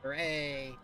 Hooray!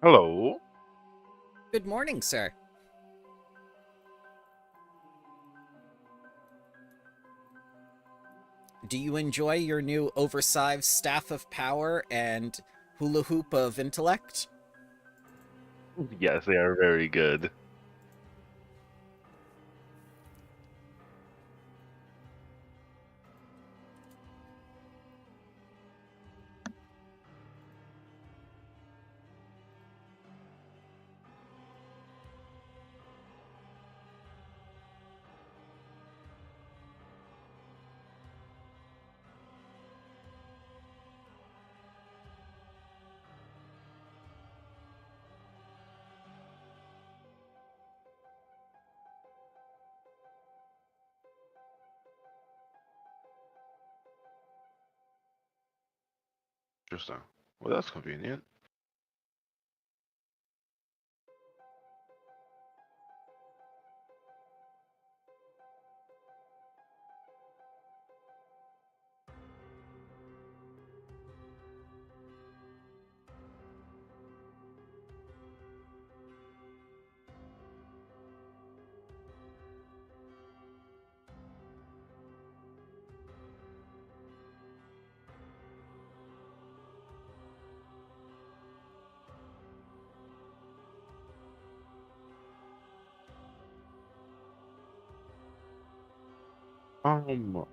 Hello. Good morning, sir. Do you enjoy your new oversized staff of power and hula hoop of intellect? Yes, they are very good. Interesting. Well, that's convenient.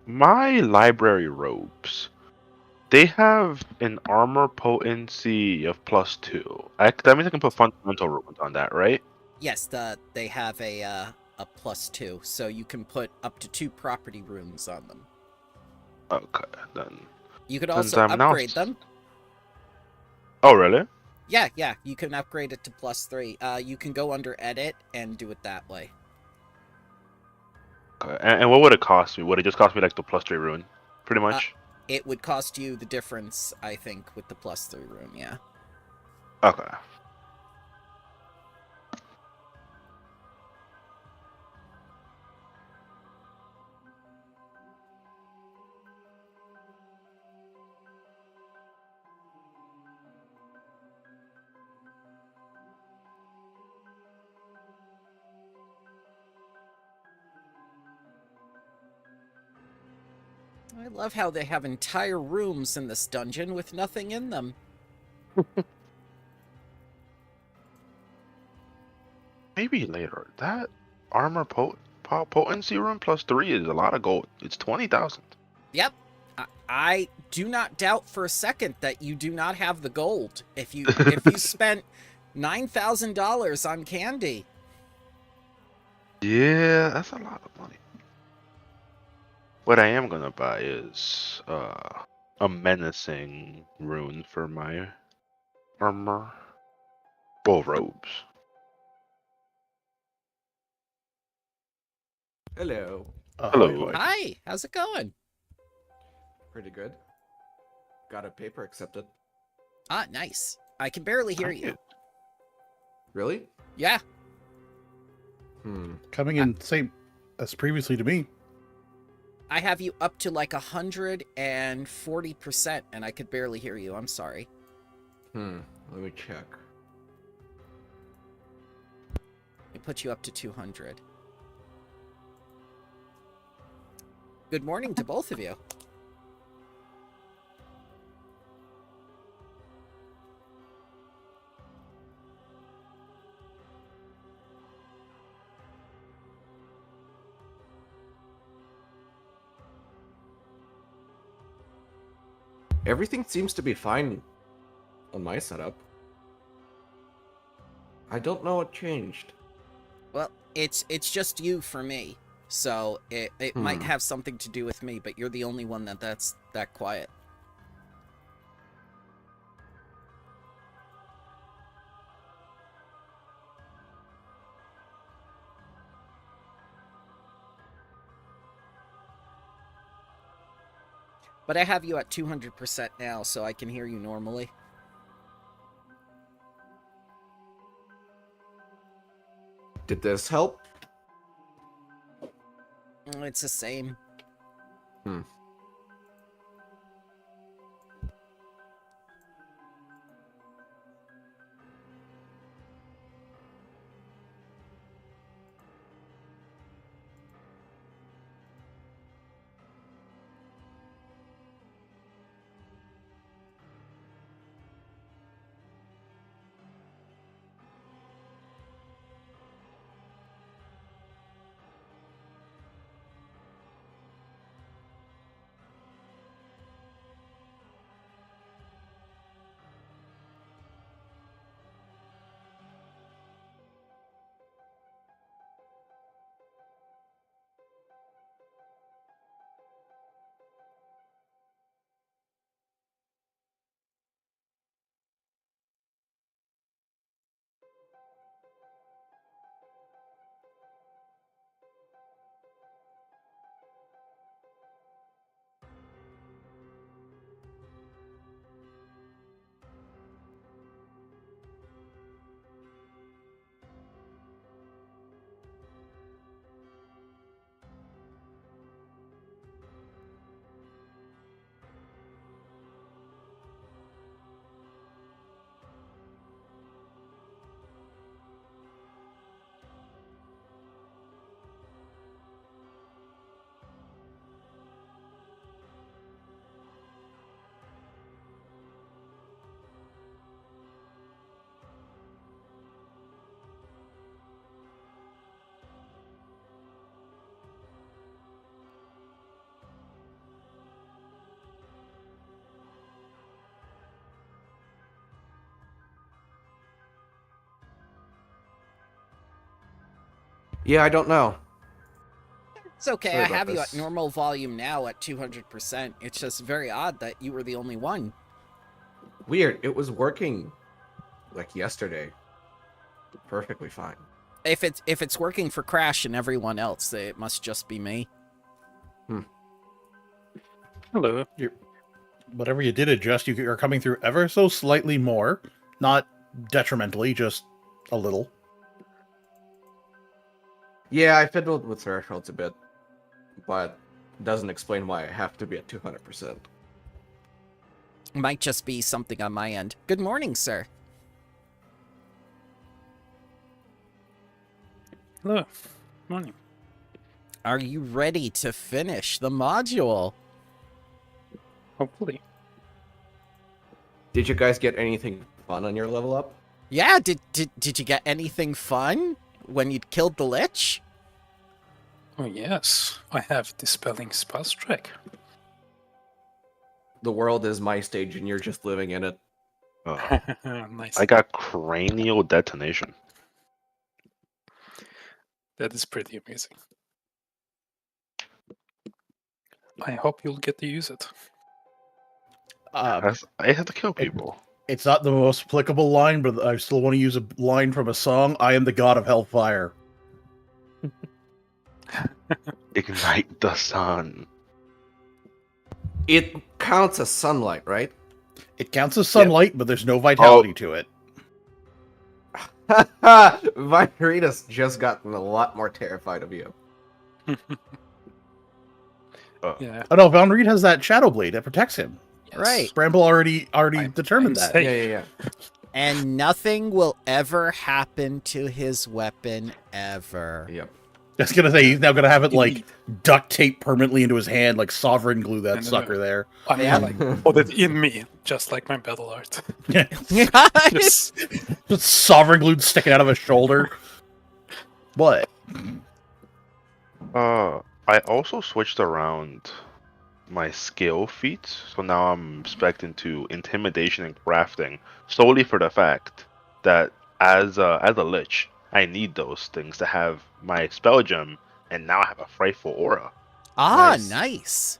My library robes. They have an armor potency of +2. That means I can put fundamental runes on that, right? Yes, they have a +2, so you can put up to 2 property runes on them. Okay, then. You could Since also I'm now. upgrade them. Oh, really? Yeah, you can upgrade it to +3. You can go under edit and do it that way. Okay. And what would it cost me? Would it just cost me like the +3 rune? Pretty Uh, much? it would cost you the difference, I think, with the +3 rune, yeah. Okay. I love how they have entire rooms in this dungeon with nothing in them. Maybe later. That armor potency room +3 is a lot of gold. It's 20,000. Yep. I do not doubt for a second that you do not have the gold. If you spent $9,000 on candy. Yeah, that's a lot of money. What I am gonna buy is a menacing rune for my armor. Well, robes. Hello. Hello. Hi, how's it going? Pretty good. Got a paper accepted. Ah, nice. I can barely hear you. Really? Yeah. Coming in same as previously to me. I have you up to like 140%, and I could barely hear you. I'm sorry. Let me check. It put you up to 200. Good morning to both of you. Everything seems to be fine on my setup. I don't know what changed. Well, it's just you for me. So it might have something to do with me, but you're the only one that's that quiet. But I have you at 200% now, so I can hear you normally. Did this help? It's the same. Yeah, I don't know. It's okay, Sorry I about have you at this. normal volume now at 200%. It's just very odd that you were the only one. Weird. It was working like yesterday. Perfectly fine. If it's working for Crash and everyone else, it must just be me. Hello. Whatever you did adjust, you are coming through ever so slightly more. Not detrimentally, just a little. Yeah, I fiddled with thresholds a bit, but doesn't explain why I have to be at 200%. Might just be something on my end. Good morning, sir. Hello. Morning. Are you ready to finish the module? Hopefully. Did you guys get anything fun on your level up? Yeah, did you get anything fun when you killed the Lich? Oh yes, I have Dispelling Spells track. The world is my stage and you're just living in it. Nice. I got cranial detonation. That is pretty amazing. I hope you'll get to use it. I have to kill people. It's not the most applicable line, but I still want to use a line from a song. I am the god of hellfire. Ignite the sun. It counts as sunlight, right? It counts as sunlight, but there's no vitality to it. Virina's just gotten a lot more terrified of you. Yeah. Oh no, Von Reed has that Shadow Blade that protects him. Yes. Right. Bramble already I'm determined that. safe. Yeah. And nothing will ever happen to his weapon ever. Yep. I was gonna say he's now gonna have it like Indeed. duct taped permanently into his hand, like sovereign glue that No. sucker there. I mean, Yeah. like, put it in me, just like my battle art. Yes. Just sovereign glue sticking out of his shoulder. What? I also switched around my skill feats, so now I'm spec'd into intimidation and crafting solely for the fact that as a lich, I need those things to have my spell gem, and now I have a frightful aura. Nice.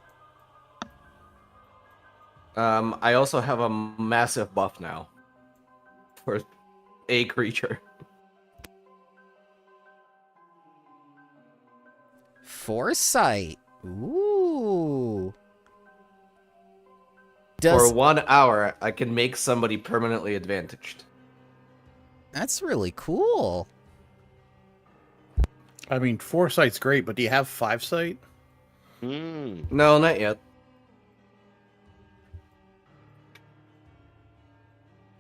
I also have a massive buff now for a creature. Foresight. Ooh. For 1 hour, I can make somebody permanently advantaged. That's really cool. I mean, foresight's great, but do you have 5-sight? No, not yet.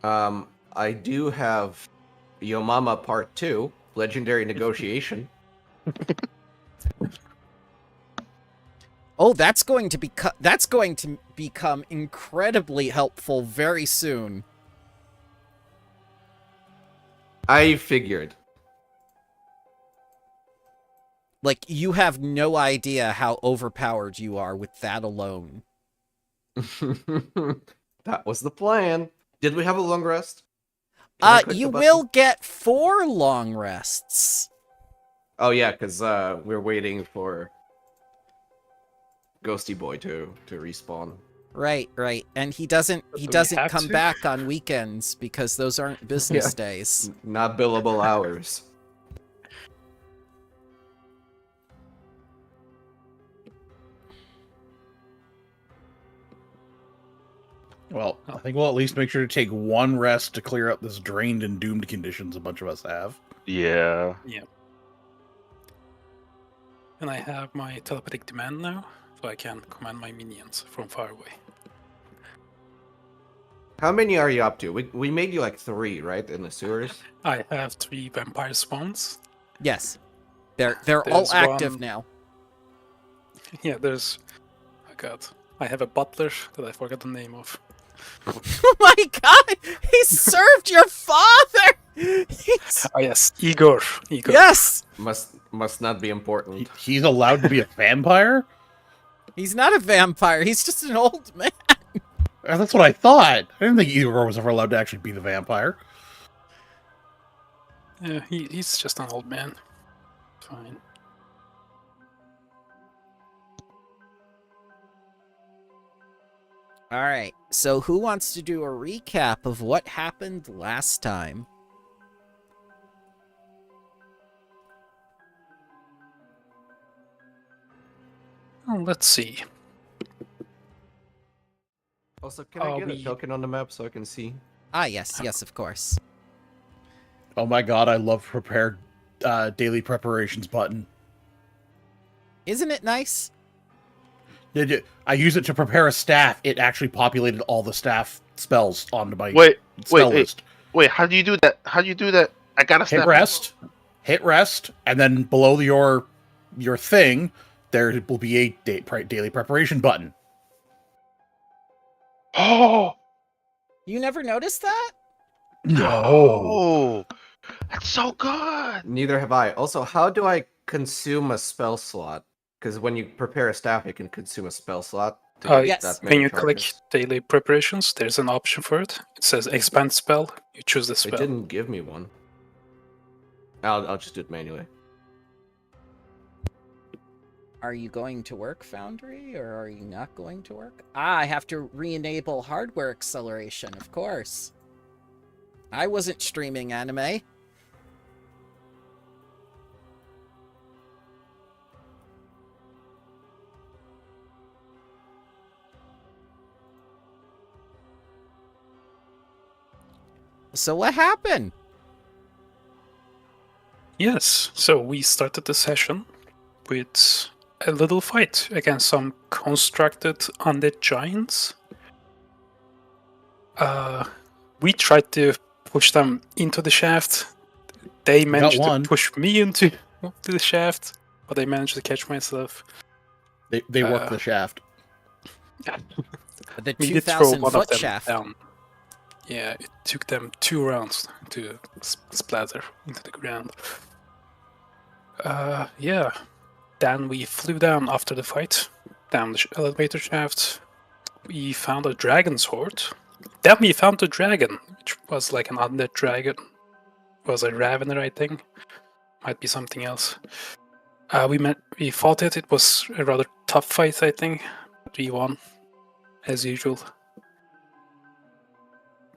I do have Yomama Part 2, Legendary Negotiation. Oh, that's going to become incredibly helpful very soon. I figured. Like, you have no idea how overpowered you are with that alone. That was the plan. Did we have a long rest? Can I click You the button? will get 4 long rests. Oh yeah, because we're waiting for Ghosty Boy to respawn. Right. And he doesn't we come have to? back on weekends because those aren't business Yeah. days. Not billable hours. Well, I think we'll at least make sure to take 1 rest to clear up this drained and doomed conditions a bunch of us have. Yeah. And I have my telepathic demand now, so I can command my minions from far away. How many are you up to? We made you like 3, right, in the sewers? I have 3 vampire spawns. Yes. They're all There's active one- now. Yeah, there's... Oh god. I have a butler that I forgot the name of. Oh my god! He served your father! Oh yes, Igor. Yes! Must not be important. He's allowed to be a vampire? He's not a vampire, he's just an old man. That's what I thought. I didn't think Igor was ever allowed to actually be the vampire. Yeah, he's just an old man. Fine. Alright, so who wants to do a recap of what happened last time? Oh, let's see. Also, can I get a we- token on the map so I can see? Ah, yes, of course. Oh my god, I love prepared daily preparations button. Isn't it nice? I use it to prepare a staff. It actually populated all the staff spells onto my Wait, spell wait, list. wait. How do you do that? How do you do that? I gotta Hit step. rest, and then below your thing, there will be a daily preparation button. Oh You never noticed that? no! That's so good. Neither have I. Also, how do I consume a spell slot? Because when you prepare a staff, you can consume a spell slot to get Yes. that When many you charges. click daily preparations, there's an option for it. It says expand spell. You choose the It spell. didn't give me one. I'll just do it manually. Are you going to work, Foundry, or are you not going to work? I have to re-enable hardware acceleration, of course. I wasn't streaming anime. So what happened? Yes, so we started the session with a little fight against some constructed undead giants. We tried to push them into the shaft. They managed to one. push me into the shaft, but I managed to catch myself. They work the shaft. The We did throw 2,000 one of foot them shaft. down. Yeah, it took them 2 rounds to splatter into the ground. Yeah. Then we flew down after the fight, down the elevator shaft. We found a dragon's hoard. Then we found the dragon, which was like an undead dragon. It was a ravener, I think. Might be something else. We fought it. It was a rather tough fight, I think. But we won, as usual.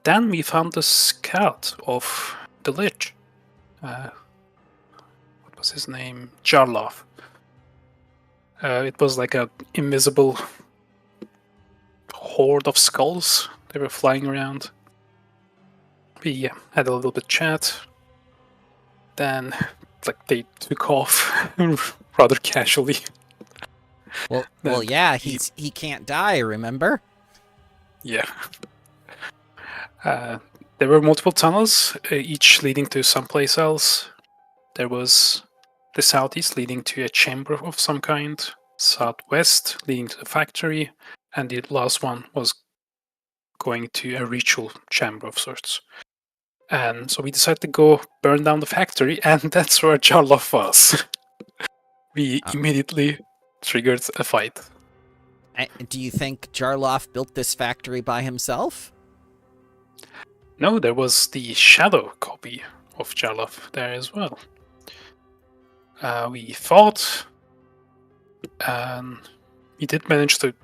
Then we found the scout of the Lich. What was his name? Jarlov. It was like an invisible horde of skulls. They were flying around. We had a little bit chat. Then, like, they took off rather casually. Well, yeah, he can't die, remember? Yeah. There were multiple tunnels, each leading to someplace else. There was the southeast leading to a chamber of some kind, southwest leading to the factory, and the last one was going to a ritual chamber of sorts. And so we decided to go burn down the factory, and that's where Jarlov was. We immediately triggered a fight. Do you think Jarloff built this factory by himself? No, there was the shadow copy of Jarlov there as well. We fought, and we did manage to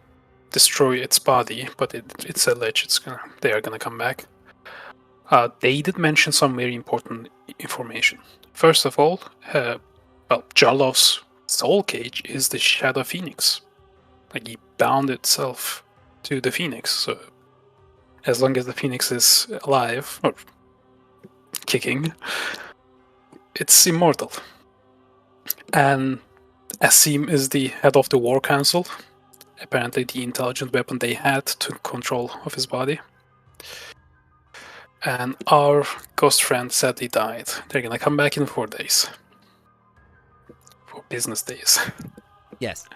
destroy its body, but it's a lich. They are gonna come back. They did mention some very important information. First of all, Jarlov's soul cage is the Shadow Phoenix. Like, he bound itself to the Phoenix, so as long as the Phoenix is alive, or kicking, it's immortal. And Asim is the head of the War Council. Apparently the intelligent weapon they had took control of his body. And our ghost friend sadly died. They're gonna come back in 4 days. 4 business days. Yes.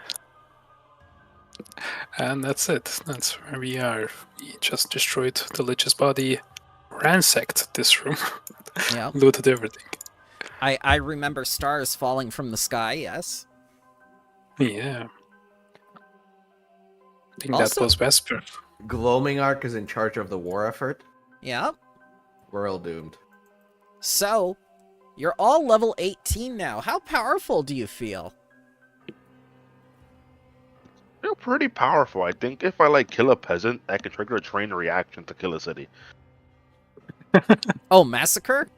And that's it. That's where we are. We just destroyed the Lich's body, ransacked this room, Yeah. looted everything. I remember stars falling from the sky, yes. Yeah. I think Also- that was Vesper. Gloaming Arc is in charge of the war effort. Yeah. We're all doomed. So, you're all level 18 now. How powerful do you feel? They're pretty powerful. I think if I kill a peasant, I can trigger a train reaction to kill a city. Oh, massacre?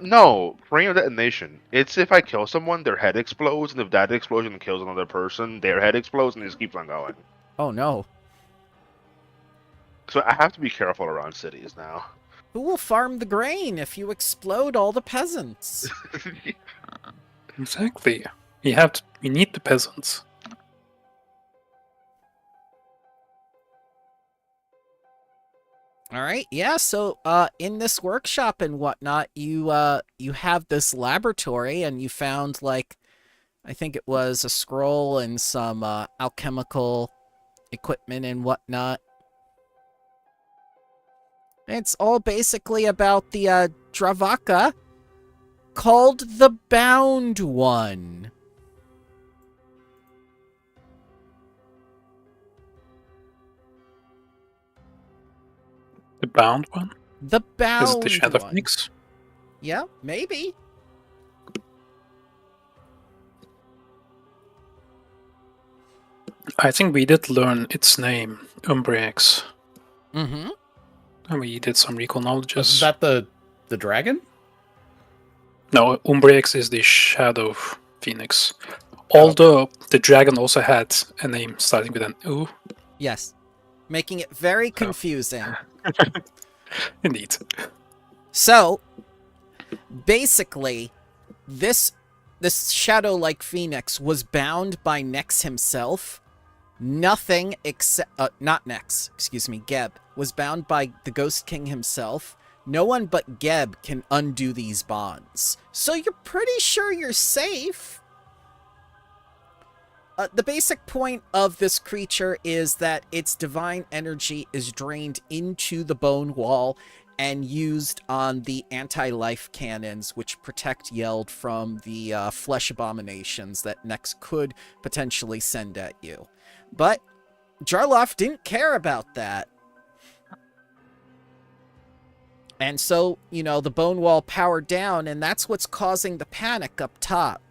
No, train of detonation. It's if I kill someone, their head explodes, and if that explosion kills another person, their head explodes, and it just keeps on going. Oh no. So I have to be careful around cities now. Who will farm the grain if you explode all the peasants? Exactly. We need the peasants. All right, yeah. So, in this workshop and whatnot, you have this laboratory, and you found I think it was a scroll and some alchemical equipment and whatnot. It's all basically about the Dravaka called the Bound One. The bound one? The Bound Is it the Shadow One. Phoenix? Yeah, maybe. I think we did learn its name, Umbrex. Mm-hmm. And we did some recall knowledges. Is that the dragon? No, Umbrex is the Shadow Phoenix. Although the dragon also had a name starting with an U. Yes. Making it very confusing. Indeed. So, basically, this shadow-like phoenix was bound by Nex himself. Nothing except... not Nex, excuse me, Geb. Was bound by the Ghost King himself. No one but Geb can undo these bonds. So you're pretty sure you're safe. The basic point of this creature is that its divine energy is drained into the bone wall and used on the anti-life cannons, which protect Yeld from the flesh abominations that Nex could potentially send at you. But Jarloff didn't care about that. And so, you know, the bone wall powered down, and that's what's causing the panic up top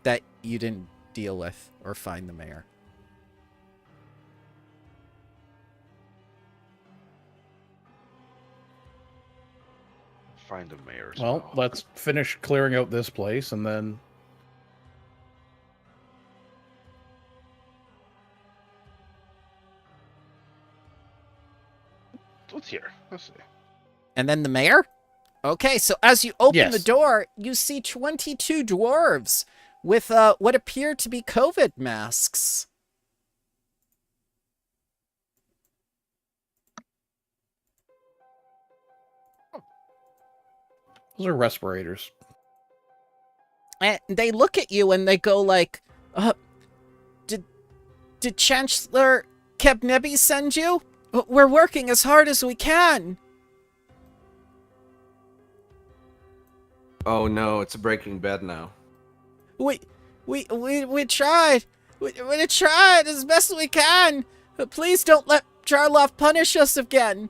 that you didn't deal with or find the mayor. Find the mayor. Well, let's finish clearing out this place and then... What's here? Let's see. And then the mayor? Okay, so as you open the Yes. door, you see 22 dwarves with what appear to be COVID masks. Those are respirators. And they look at you and they go like, did Chancellor Kebnebi send you? We're working as hard as we can. Oh no, it's Breaking Bad now. We tried. We tried as best we can. But please don't let Jarloff punish us again.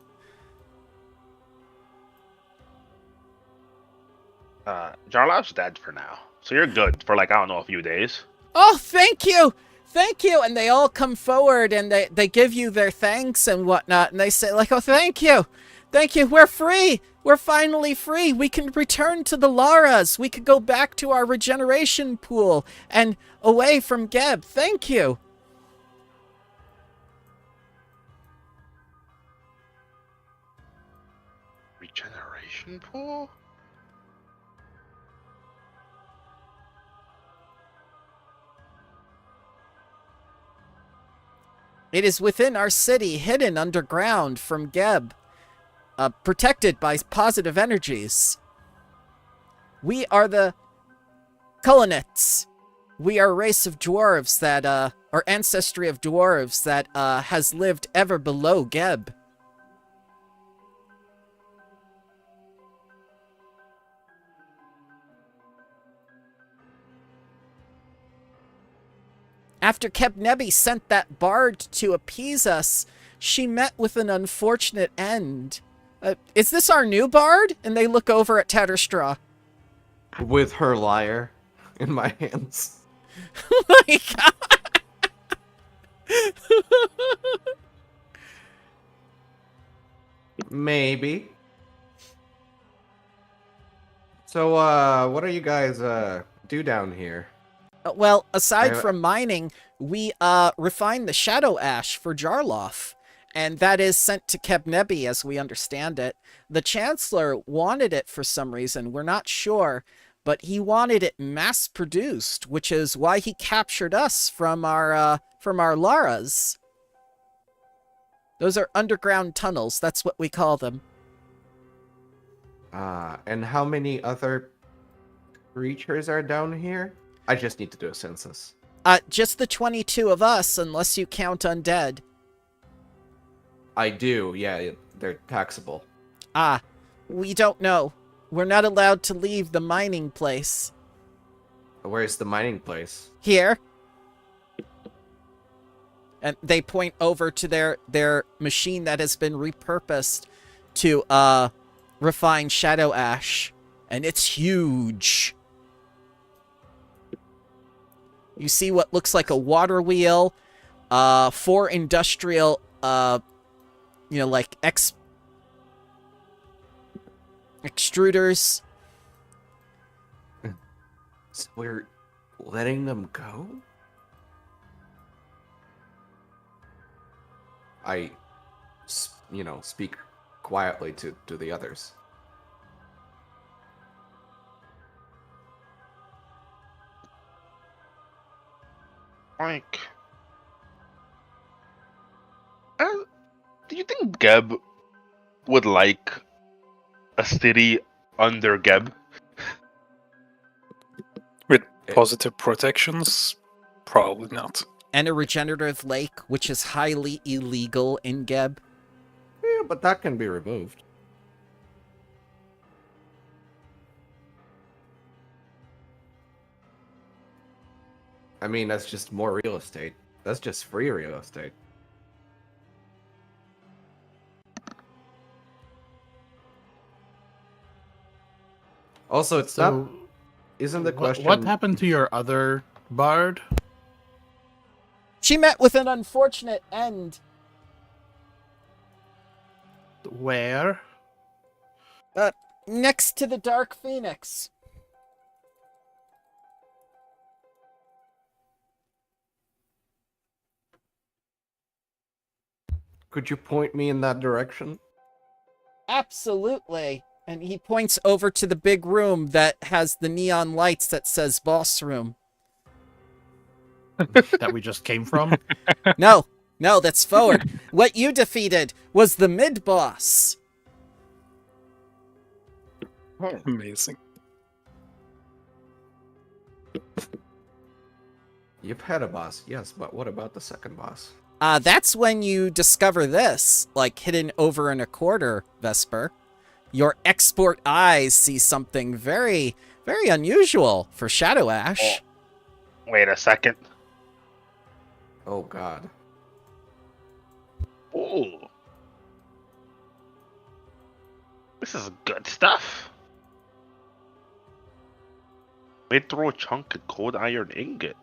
Jarlov's dead for now, so you're good for like, I don't know, a few days. Oh, thank you! Thank you! And they all come forward and they give you their thanks and whatnot. And they say like, oh, thank you! Thank you! We're free! We're finally free! We can return to the Laras! We could go back to our regeneration pool and away from Geb. Thank you! Regeneration pool? It is within our city, hidden underground from Geb. Protected by positive energies. We are the Culinets. We are a race of dwarves that, or ancestry of dwarves that, has lived ever below Geb. After Kebnebi sent that bard to appease us, she met with an unfortunate end. Is this our new bard? And they look over at Tatterstraw. With her lyre in my hands. Oh my god! Maybe. So, what do you guys, do down here? Well, aside from mining, we refine the shadow ash for Jarloff, and that is sent to Kebnebi as we understand it. The Chancellor wanted it for some reason, we're not sure, but he wanted it mass-produced, which is why he captured us from our Laras. Those are underground tunnels, that's what we call them. And how many other creatures are down here? I just need to do a census. Just the 22 of us, unless you count undead. I do, yeah. they're taxable. Ah, we don't know. We're not allowed to leave the mining place. Where's the mining place? Here. And they point over to their machine that has been repurposed to refine shadow ash. And it's huge. You see what looks like a water wheel, 4 industrial, like extruders. So we're letting them go? I, speak quietly to the others. Like, do you think Geb would like a city under Geb? With positive protections? Probably not. And a regenerative lake, which is highly illegal in Geb. Yeah, but that can be removed. I mean, that's just more real estate. That's just free real estate. Also, it's not... Isn't the question... What happened to your other bard? She met with an unfortunate end. Where? Next to the Dark Phoenix. Could you point me in that direction? Absolutely. And he points over to the big room that has the neon lights that says boss room. That we just came from? No, that's forward. What you defeated was the mid-boss. Amazing. You've had a boss, yes, but what about the second boss? That's when you discover this, like hidden over in a quarter, Vesper. Your export eyes see something very, very unusual for Shadow Ash. Oh, wait a second. Oh god. Ooh. This is good stuff. They throw a chunk of cold iron ingot.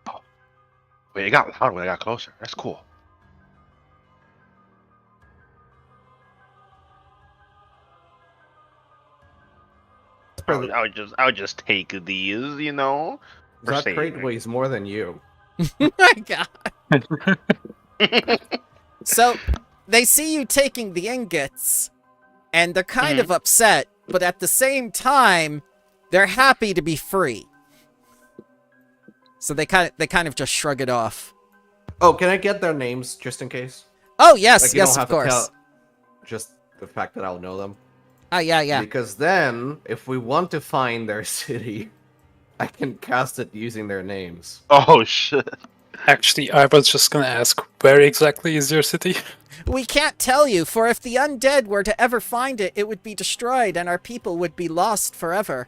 Oh. Wait, it got louder when I got closer. That's cool. I would just take these, you know. for That saving. crate weighs more than you. Oh my god. So, they see you taking the ingots, and they're kind of upset, but at the same time, they're happy to be free. So they kind of just shrug it off. Oh, can I get their names just in case? Oh, yes, Like, you yes, don't of have to course. tell just the fact that I'll know them. Oh, yeah. Because then, if we want to find their city, I can cast it using their names. Oh shit. Actually, I was just gonna ask, where exactly is your city? We can't tell you, for if the undead were to ever find it, it would be destroyed and our people would be lost forever.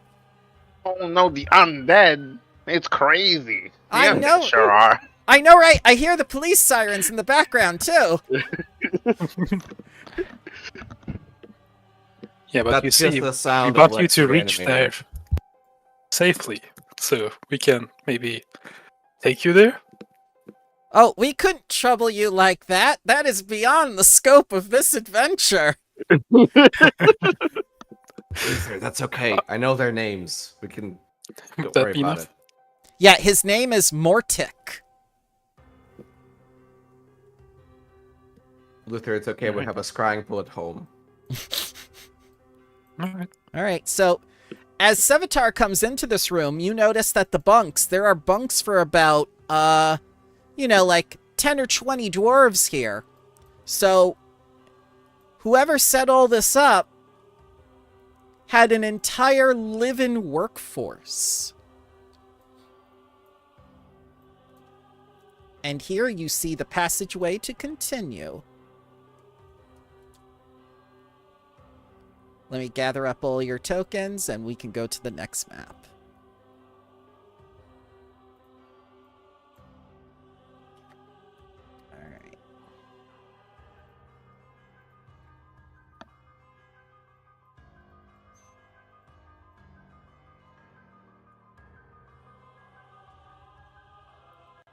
Oh no, the undead. It's crazy. The I undead know. Sure are. I know, right? I hear the police sirens in the background, too. Yeah, but That's you just see, the we sound got of you to Let's reach Reanimate. there safely, so we can maybe take you there. Oh, we couldn't trouble you like that. That is beyond the scope of this adventure. Luther, that's okay. I know their names. We can... Don't That worry be about enough? it. Yeah, his name is Mortic. Luther, it's okay. We have a scrying pool at home. Alright. All right, so as Sevatar comes into this room, you notice that the bunks, there are bunks for about, like 10 or 20 dwarves here. So whoever set all this up had an entire live-in workforce. And here you see the passageway to continue. Let me gather up all your tokens and we can go to the next map. Alright.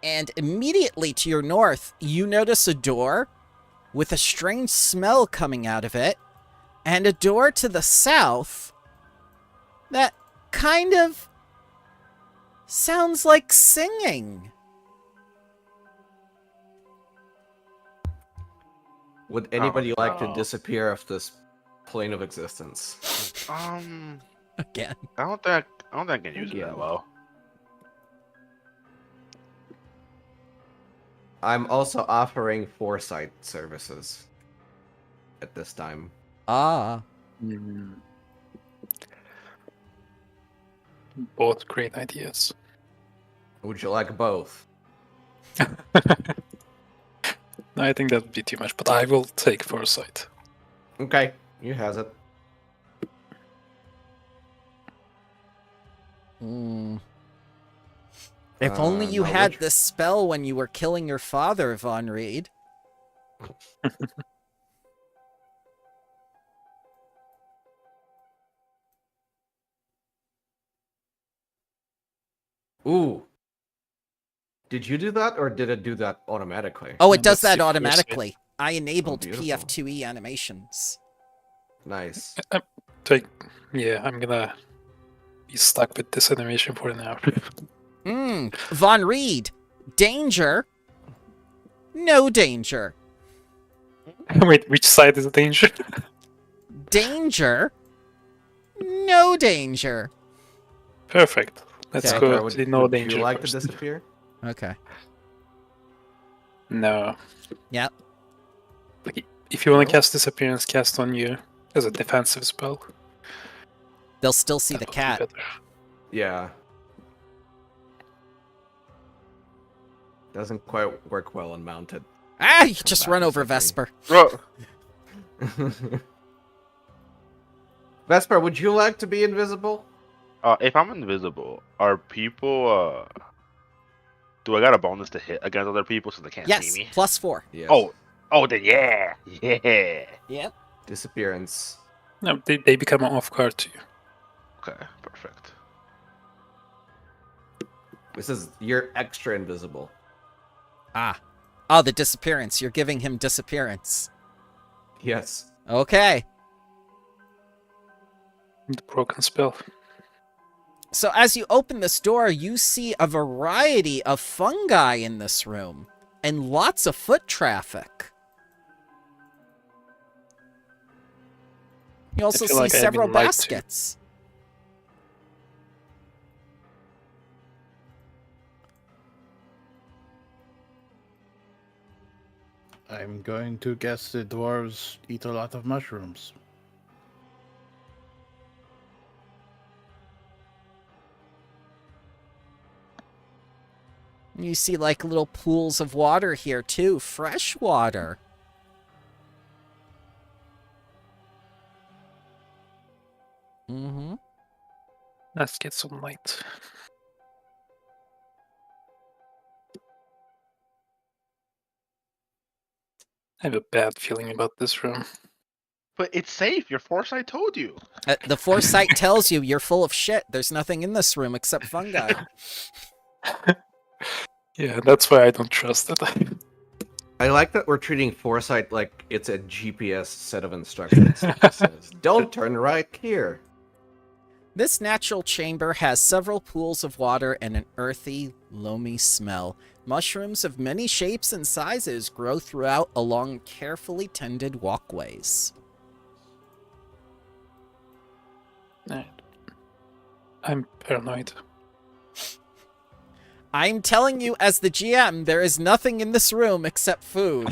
And immediately to your north, you notice a door with a strange smell coming out of it, and a door to the south that kind of sounds like singing. Would anybody like to no. disappear off this plane of existence? Again. I don't think I can use it Again. that well. I'm also offering foresight services at this time. Ah. Mm. Both great ideas. Would you like both? I think that would be too much, but I will take foresight. Okay, you has it. If only you had knowledge. this spell when you were killing your father, Von Reed. Ooh. Did you do that, or did it do that automatically? Oh, it Yeah, does let's that see automatically. I enabled beautiful. PF2E animations. Nice. Yeah, I'm gonna be stuck with this animation for an hour. Von Reed. Danger. No danger. Wait, which side is the danger? Danger. No danger. Perfect. Let's Okay. go would, to the no would danger you like first. to disappear? Okay. No. Yep. Like, if you want No? to cast Disappearance, cast on you as a defensive spell. They'll still see That the would be cat. better. Yeah. Doesn't quite work well on mounted. Ah, you just back run a over second. Vesper. Bro, Vesper, would you like to be invisible? if I'm invisible, are people do I got a bonus to hit against other people so they can't Yes, see me? +4. Yes. Oh, then yeah. Yep. Disappearance. No, they become off guard to you. Okay, perfect. This is you're extra invisible. Ah. Oh, the disappearance. You're giving him disappearance. Yes. Okay. The broken spell. So as you open this door, you see a variety of fungi in this room. And lots of foot traffic. You also feel see like I've been several lied to. baskets. I'm going to guess the dwarves eat a lot of mushrooms. You see like little pools of water here too, fresh water. Mm-hmm. Let's get some light. I have a bad feeling about this room. But it's safe. Your foresight told you. The foresight tells you you're full of shit. There's nothing in this room except fungi. Yeah, that's why I don't trust it. I like that we're treating foresight like it's a GPS set of instructions. It just says, don't turn right here. This natural chamber has several pools of water and an earthy, loamy smell. Mushrooms of many shapes and sizes grow throughout along carefully tended walkways. Alright. I'm paranoid. I'm telling you, as the GM, there is nothing in this room except food.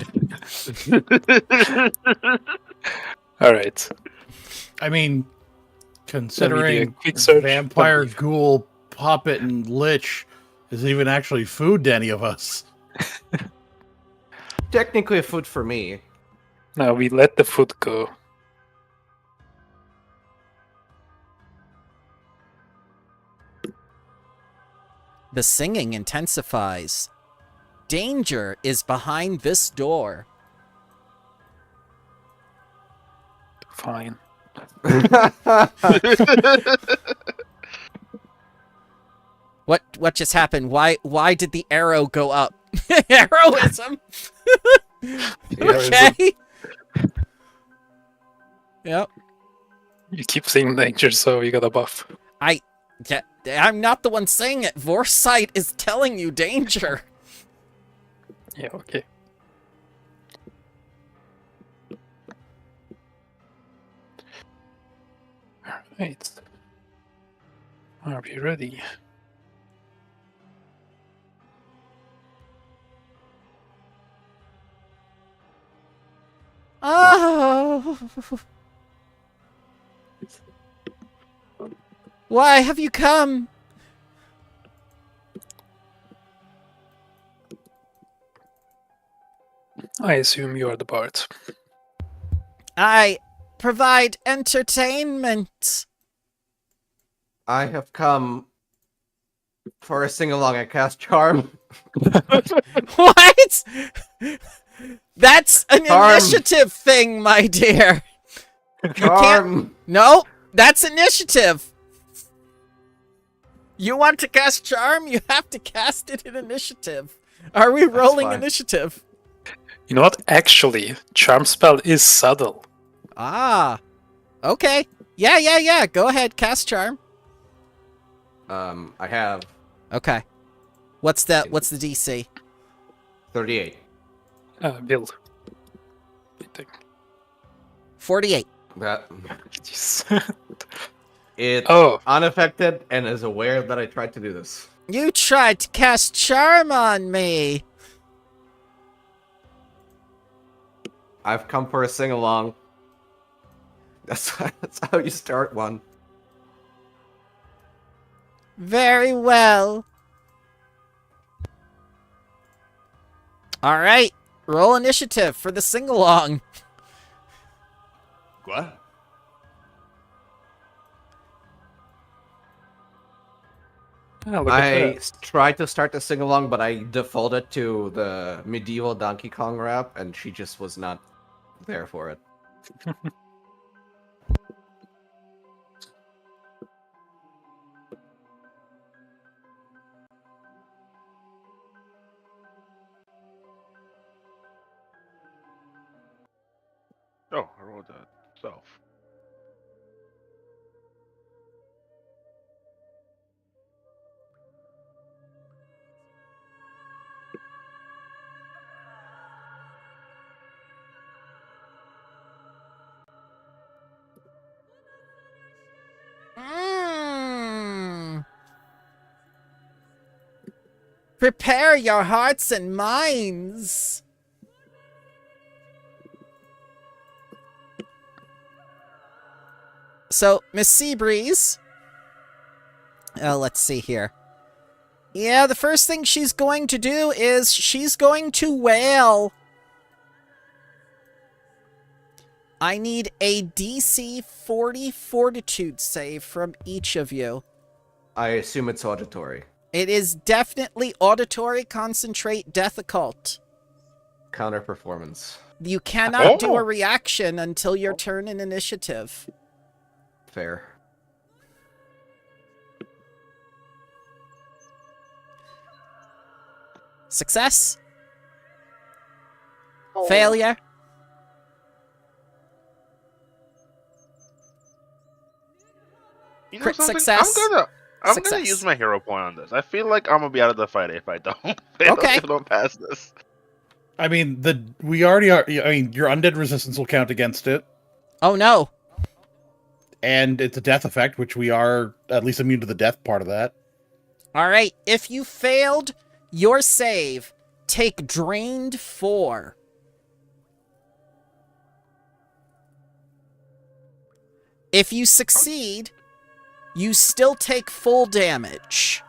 Alright. I mean, considering quick search. vampire, ghoul, puppet, and lich isn't even actually food to any of us. technically food for me. No, we let the food go. The singing intensifies. Danger is behind this door. Fine. What just happened? Why did the arrow go up? Heroism. Okay. Yep. You keep saying danger, so you got a buff. I'm not the one saying it. Vorsight is telling you danger. Yeah, okay. Alright. Are we ready? Oh. Why have you come? I assume you are the bard. I provide entertainment. I have come for a sing-along at Cast Charm. What? That's an Charm. initiative thing, my dear. Charm! No, that's initiative. You want to cast Charm? You have to cast it in initiative. Are we rolling fine. initiative? You know what? Actually, charm spell is subtle. Ah. Okay. Yeah. Go ahead, cast Charm. I have Okay. What's the DC? 38. Will. I think. 48. That Jeez. it's Oh, unaffected and is aware that I tried to do this. You tried to cast Charm on me. I've come for a sing-along. That's how you start one. Very well. All right. Roll initiative for the sing-along. What? look at I that. tried to start the sing-along, but I defaulted to the medieval Donkey Kong rap, and she just was not there for it. Oh, I rolled that self. Prepare your hearts and minds. So, Miss Seabreeze. Let's see here. Yeah, the first thing she's going to do is she's going to wail. I need a DC 40 Fortitude save from each of you. I assume it's auditory. It is definitely Auditory, Concentrate, Death Occult. Counter performance. You cannot do Oh. a reaction until your turn in initiative. Fair. Success? Failure? You know Crit something? success. I'm Success. gonna use my hero point on this. I feel like I'm gonna be out of the fight if I don't. If I don't pass this. I mean, we already are. I mean, your undead resistance will count against it, Oh no. and it's a death effect, which we are at least immune to the death part of that. Alright, if you failed your save, take Drained 4. If you succeed, you still take full damage.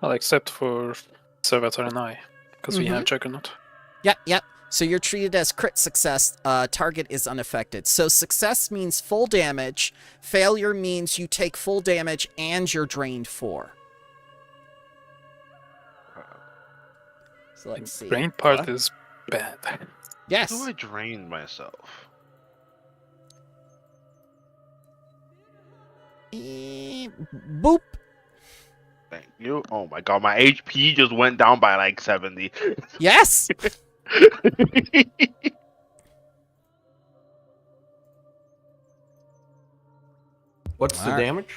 Well, except for Servitor and I, because we have Juggernaut. Yep. So you're treated as crit success. Target is unaffected. So success means full damage. Failure means you take full damage and you're drained 4. So let's see. Drain part is bad. Yes. How do I drain myself? Boop. Thank you. Oh my god, my HP just went down by like 70. Yes. What's the Alright. damage?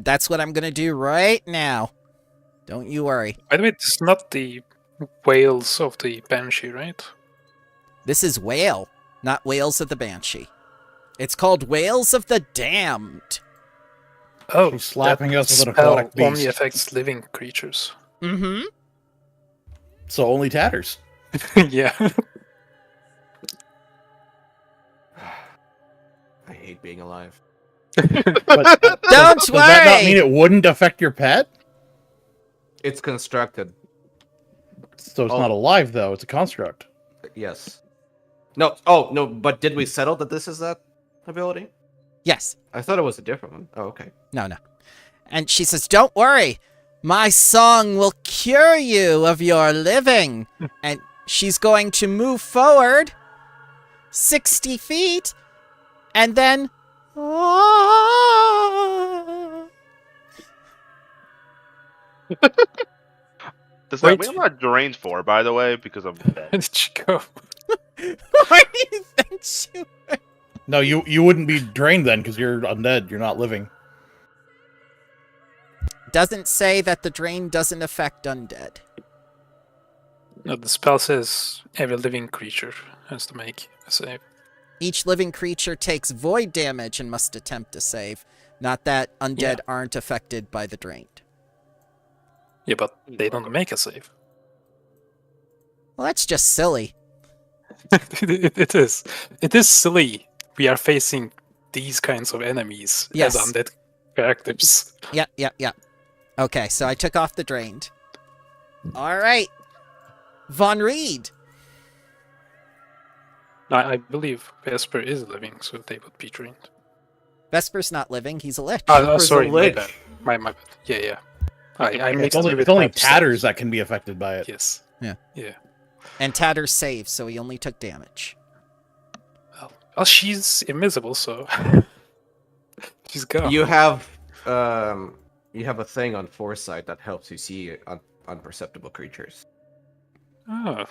That's what I'm gonna do right now. Don't you worry. By the way, this is not the whales of the Banshee, right? This is Whale, not Whales of the Banshee. It's called Whales of the Damned. Oh, She's slapping that us with an spell aquatic beast. only affects living creatures. Mm-hmm. So only tatters. Yeah. I hate being alive. But Don't does that not worry! mean it wouldn't affect your pet? It's constructed. So it's Oh. not alive, though. It's a construct. Yes. No. Oh no. But did we settle that this is that ability? Yes. I thought it was a different one. Oh, okay. No. And she says, don't worry. My song will cure you of your living. And she's going to move forward 60 feet and then... Does that Wait. mean I'm not drained 4, by the way, because I'm Where dead? did she go? Where do you think she went? No, you wouldn't be drained then because you're undead. You're not living. Doesn't say that the drain doesn't affect undead. No, the spell says every living creature has to make a save. Each living creature takes void damage and must attempt to save. Not that undead aren't affected by the drained. Yeah, but they don't make a save. Well, that's just silly. It is. It is silly. We are facing these kinds of enemies Yes. as undead characters. Yep. Okay, so I took off the drained. All right. Von Reed. I believe Vesper is living, so they would be drained. Vesper's not living. He's a lich. Vesper's a Sorry, my lich. bad. My bad. Yeah. I It's mixed only, it with it's only my stuff. tatters that can be affected by it. Yes. Yeah. Yeah. And Tatter saved, so he only took damage. Well, she's invisible, so she's gone. You have a thing on foresight that helps you see unperceptible creatures. Oh.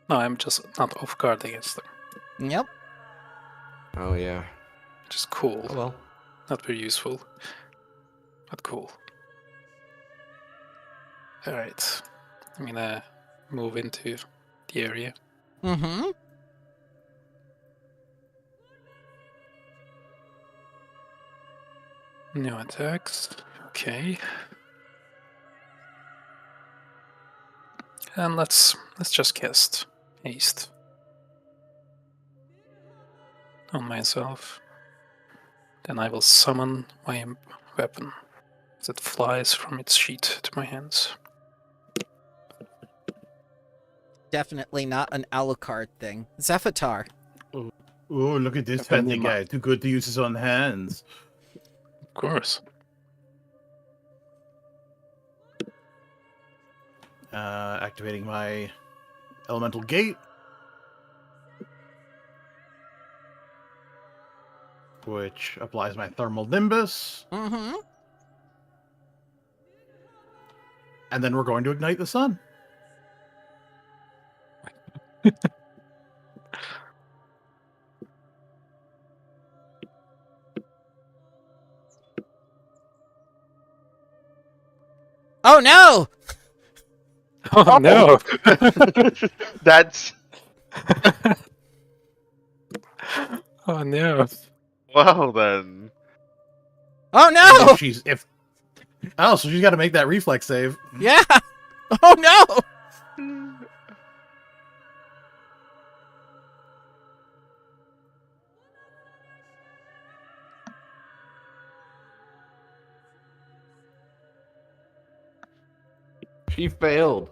No, I'm just not off guard against them. Yep. Oh yeah. Which is cool. Oh well. Not very useful, but cool. Alright. I'm gonna move into the area. Mm-hmm. No attacks. Okay. And let's just cast haste on myself. Then I will summon my weapon as it flies from its sheath to my hands. Definitely not an Alucard thing. Zephytar. Oh, look at this Fancy fancy guy. Too good to use his own hands. Of course. Activating my elemental gate. Which applies my thermal nimbus. Mm-hmm. And then we're going to ignite the sun. Oh no! Oh no! That's Oh no! well then. Oh And no! so she's got to make that reflex save. Yeah! Oh no! She failed.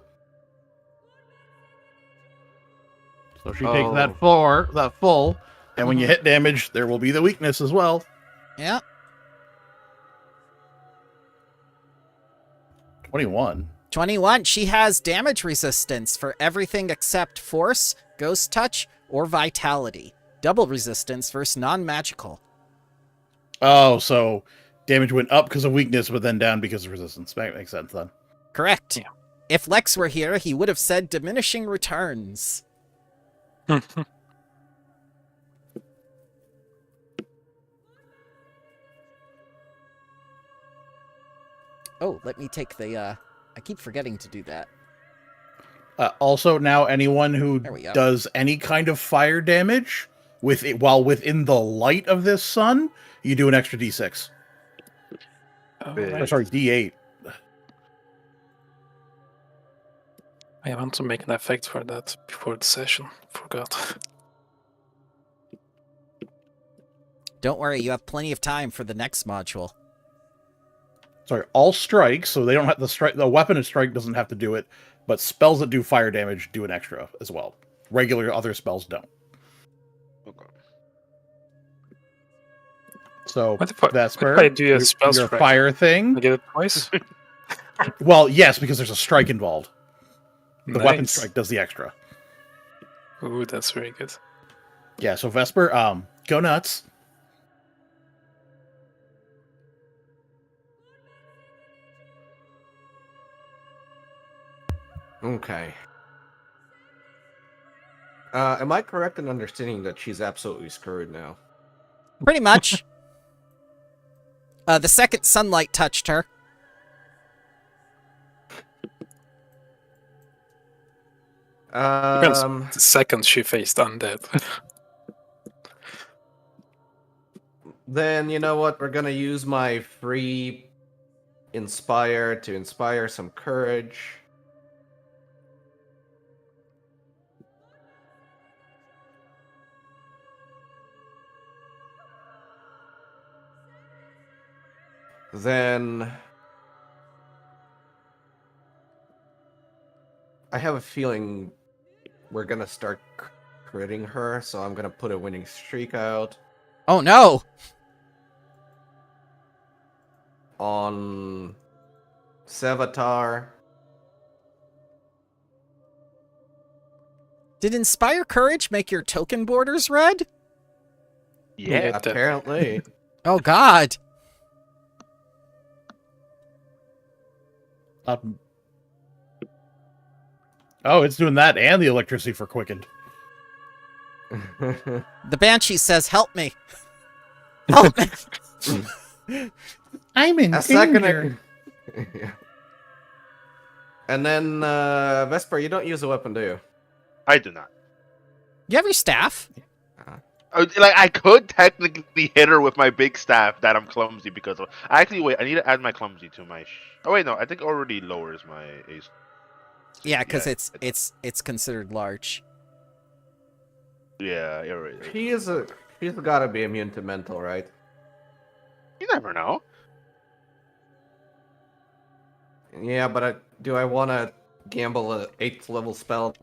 So she takes that full, and when you hit damage, there will be the weakness as well. Yeah. 21. 21. She has damage resistance for everything except force, ghost touch, or vitality. Double resistance versus non-magical. Oh, so damage went up because of weakness, but then down because of resistance. That makes sense then. Correct. Yeah. If Lex were here, he would have said diminishing returns. Oh, let me take the, I keep forgetting to do that. Also, now anyone who There we go. does any kind of fire damage while within the light of this sun, you do an extra d6. Or sorry, d8. I want to make an effect for that before the session. Forgot. Don't worry, you have plenty of time for the next module. Sorry, all strikes, so they don't have the weapon of strike doesn't have to do it, but spells that do fire damage do an extra as well. Regular other spells don't. Okay. So What if I Vesper, do a spell your strike? fire I thing. get it twice. Well, yes, because there's a strike involved. The weapon Nice. strike does the extra. Ooh, that's very good. Yeah, so Vesper, go nuts. Okay. Am I correct in understanding that she's absolutely screwed now? Pretty much. The second sunlight touched her. Depends. The second she faced undead. Then you know what? We're gonna use my free inspire to inspire some courage. Then I have a feeling we're gonna start critting her, so I'm gonna put a winning streak out Oh no! on Sevatar. Did Inspire Courage make your token borders red? Yeah. Apparently. Oh god. Oh, it's doing that and the electricity for quickened. The Banshee says, help me. Help me. I'm in A second. Yeah. And then Vesper, you don't use a weapon, do you? I do not. You have your staff? Like I could technically hit her with my big staff that I'm clumsy because of. Actually, wait. I need to add my clumsy to my. Oh wait, no. I think it already lowers my ace. Yeah, because Yeah, it's considered large. Yeah, you're right. She's gotta be immune to mental, right? You never know. Yeah, but do I want to gamble a 8th level spell?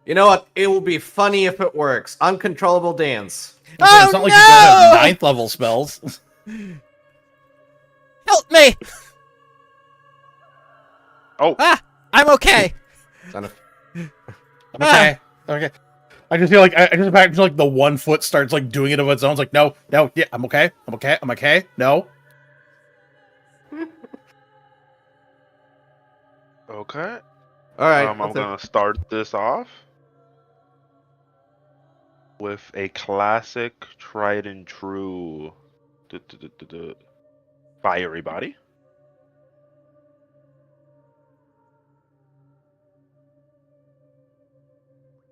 You know what? It will be funny if it works. Uncontrollable dance. Oh, It's not like no! you don't have 9th level spells. Help me! Oh, Ah! I'm okay. Son of... Okay. Okay. I just feel like I just imagine like the 1 foot starts like doing it of its own. It's like no, yeah, I'm okay. I'm okay. No. okay. All right. I'm gonna start this off with a classic, tried and true, fiery body.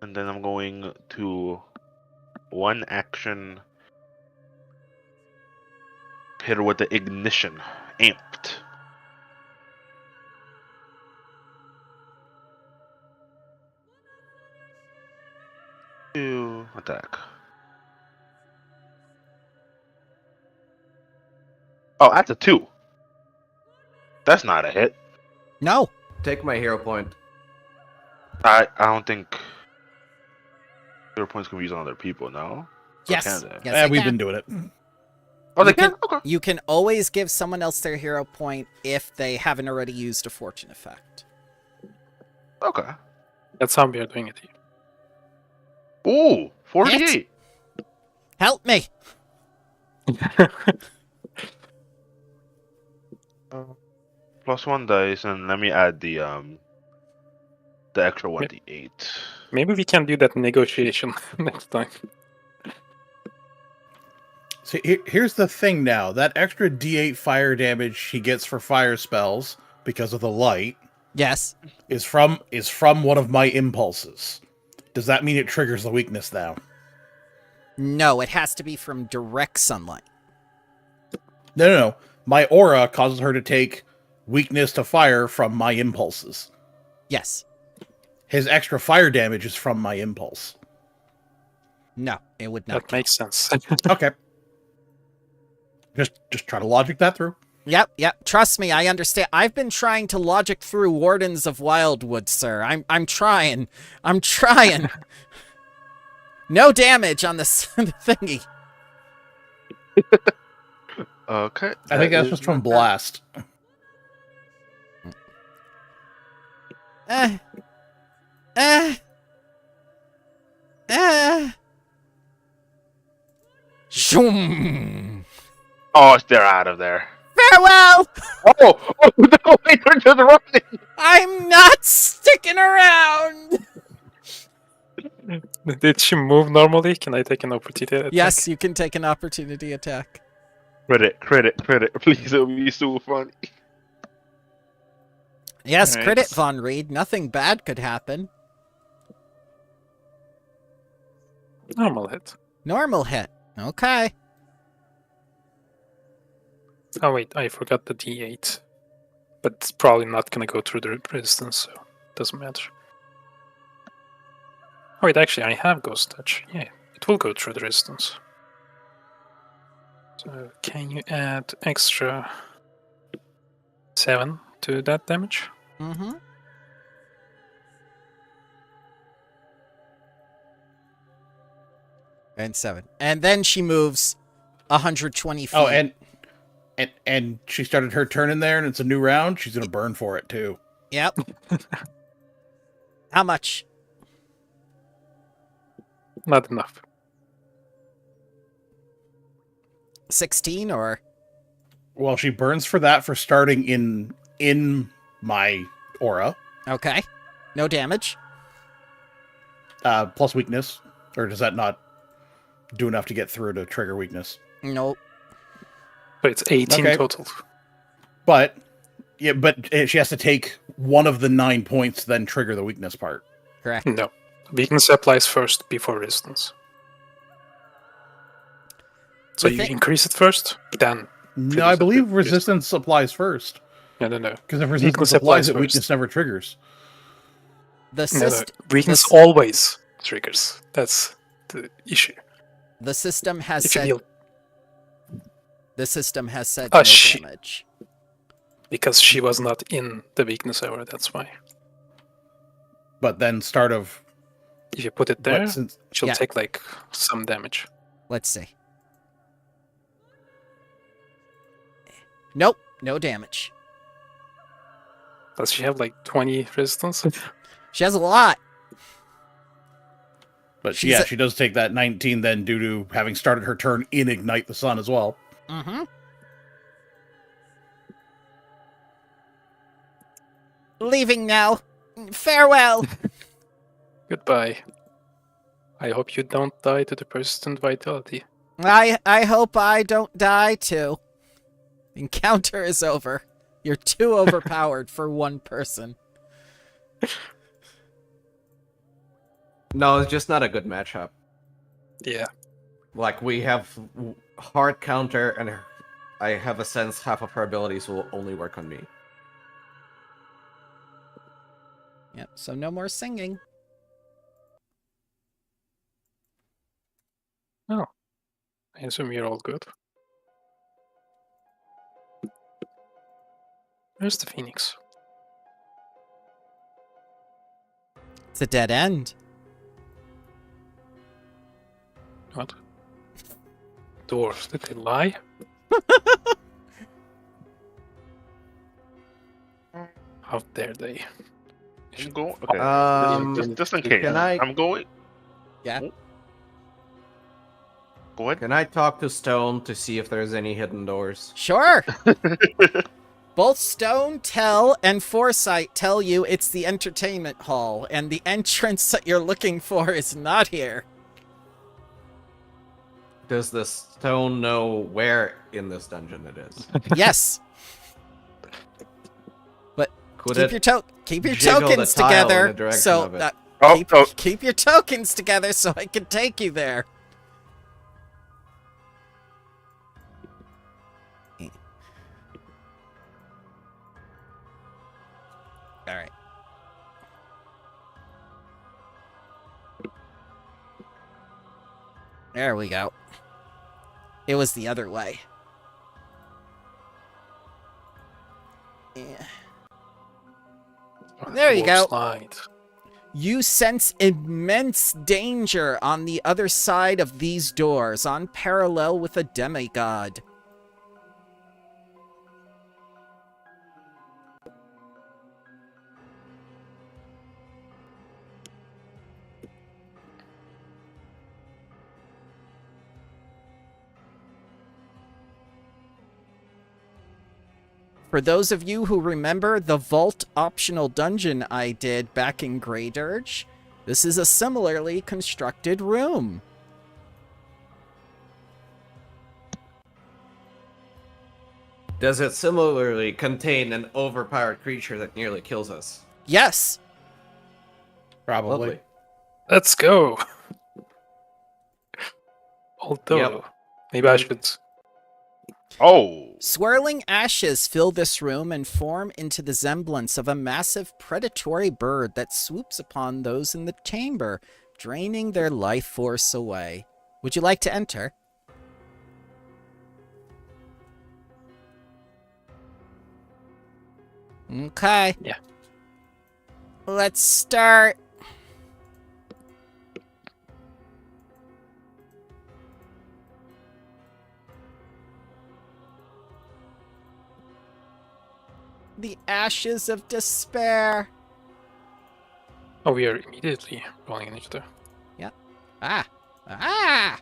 And then I'm going to one action hit her with the ignition, amped. To attack. Oh, that's a 2. That's not a hit. No. Take my hero point. I don't think hero points can be used on other people. No. Or Yes. can they? Yes, they We've can. been doing it. Oh, they You can- can. Okay. You can always give someone else their hero point if they haven't already used a fortune effect. Okay. That's how we are doing it here. Ooh, 48. Help me. Plus 1 dice, and let me add the extra 1d8. Maybe we can do that negotiation next time. See, here's the thing now. That extra D8 fire damage he gets for fire spells because of the light Yes. is from one of my impulses. Does that mean it triggers the weakness now? No, it has to be from direct sunlight. No. My aura causes her to take weakness to fire from my impulses. Yes. His extra fire damage is from my impulse. No, it would not. That makes sense. Okay. Just try to logic that through. Yep. Trust me, I understand. I've been trying to logic through Wardens of Wildwood, sir. I'm trying. No damage on this thingy. Okay. I think that's is just from not bad. blast. Eh. Eh. Eh. Shoom. Oh, they're out of there. Farewell! Oh no! Wait, they're just running. I'm not sticking around! Did she move normally? Can I take an opportunity attack? Yes, you can take an opportunity attack. Credit. Please, it'll be so funny. Yes, Alright. credit, Von Reed. Nothing bad could happen. Normal hit. Normal hit. Okay. Oh wait, I forgot the D8. But it's probably not gonna go through the resistance, so it doesn't matter. Oh wait, actually I have Ghost Touch. Yeah, it will go through the resistance. So can you add extra 7 to that damage? Mm-hmm. And 7. And then she moves 120 feet. Oh, and she started her turn in there, and it's a new round. She's gonna burn for it too. Yep. How much? Not enough. 16 or? Well, she burns for that for starting in my aura. Okay. No damage. Plus weakness, or does that not do enough to get through to trigger weakness? Nope. So it's 18 Okay. total. But she has to take one of the 9 points, then trigger the weakness part. Correct. No. Weakness applies first before resistance. So We you think- increase it first, then. No, I believe resistance applies first. No. Because if resistance Weakness applies, applies it weakness first. never triggers. The No. system. Weakness always triggers. That's the issue. The system has If you said. heal, The system has said Oh, no shit. damage. because she was not in the weakness hour, that's why. But then start of If you put it there, but since she'll Yeah. take like some damage. Let's see. Nope. No damage. Does she have like 20 resistance? She has a lot. but she's yeah, a- she does take that 19 then due to having started her turn in Ignite the Sun as well. Mm-hmm. Leaving now. Farewell. Goodbye. I hope you don't die to the persistent vitality. I hope I don't die too. Encounter is over. You're too overpowered for one person. No, it's just not a good matchup. Yeah. Like, we have hard counter, and I have a sense half of her abilities will only work on me. Yep, so no more singing. I assume you're all good. Where's the Phoenix? It's a dead end. What? Dwarves, did they lie? How dare they? I'm going. Okay. Just in case. Can I- I'm going. Yeah. Go ahead. Can I talk to Stone to see if there's any hidden doors? Sure. Both Stone Tell and Foresight tell you it's the entertainment hall, and the entrance that you're looking for is not here. Does the Stone know where in this dungeon it is? Yes. Could Keep it your jiggle the tokens tile in the together. direction So of it? keep your tokens together so I can take you there. All right. There we go. It was the other way. Yeah. There you go. Slide. You sense immense danger on the other side of these doors, on parallel with a demigod. For those of you who remember the vault optional dungeon I did back in Grey Dirge, this is a similarly constructed room. Does it similarly contain an overpowered creature that nearly kills us? Yes. Probably. Lovely. Let's go. Although, Yep. maybe I should. Oh. Swirling ashes fill this room and form into the semblance of a massive predatory bird that swoops upon those in the chamber, draining their life force away. Would you like to enter? Okay. Yeah. Let's start. The ashes of despair. Oh, we are immediately rolling an initiative. Ah. Ah!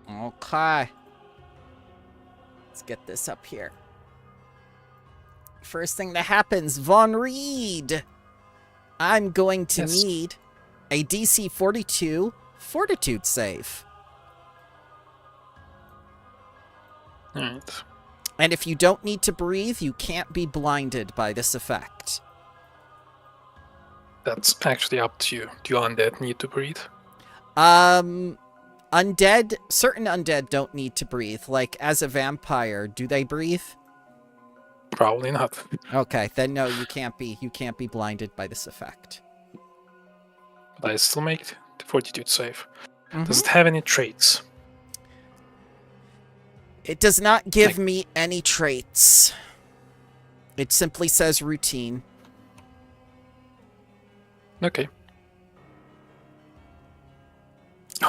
Okay. Let's get this up here. First thing that happens, Von Reed. I'm going to Yes. need a DC 42 Fortitude save. Alright. And if you don't need to breathe, you can't be blinded by this effect. That's actually up to you. Do you undead need to breathe? Certain undead don't need to breathe. Like, as a vampire, do they breathe? Probably not. Okay, then no, you can't be blinded by this effect. But I still make the fortitude save. Mhm. Does it have any traits? It does not give me any traits. It simply says routine. Okay.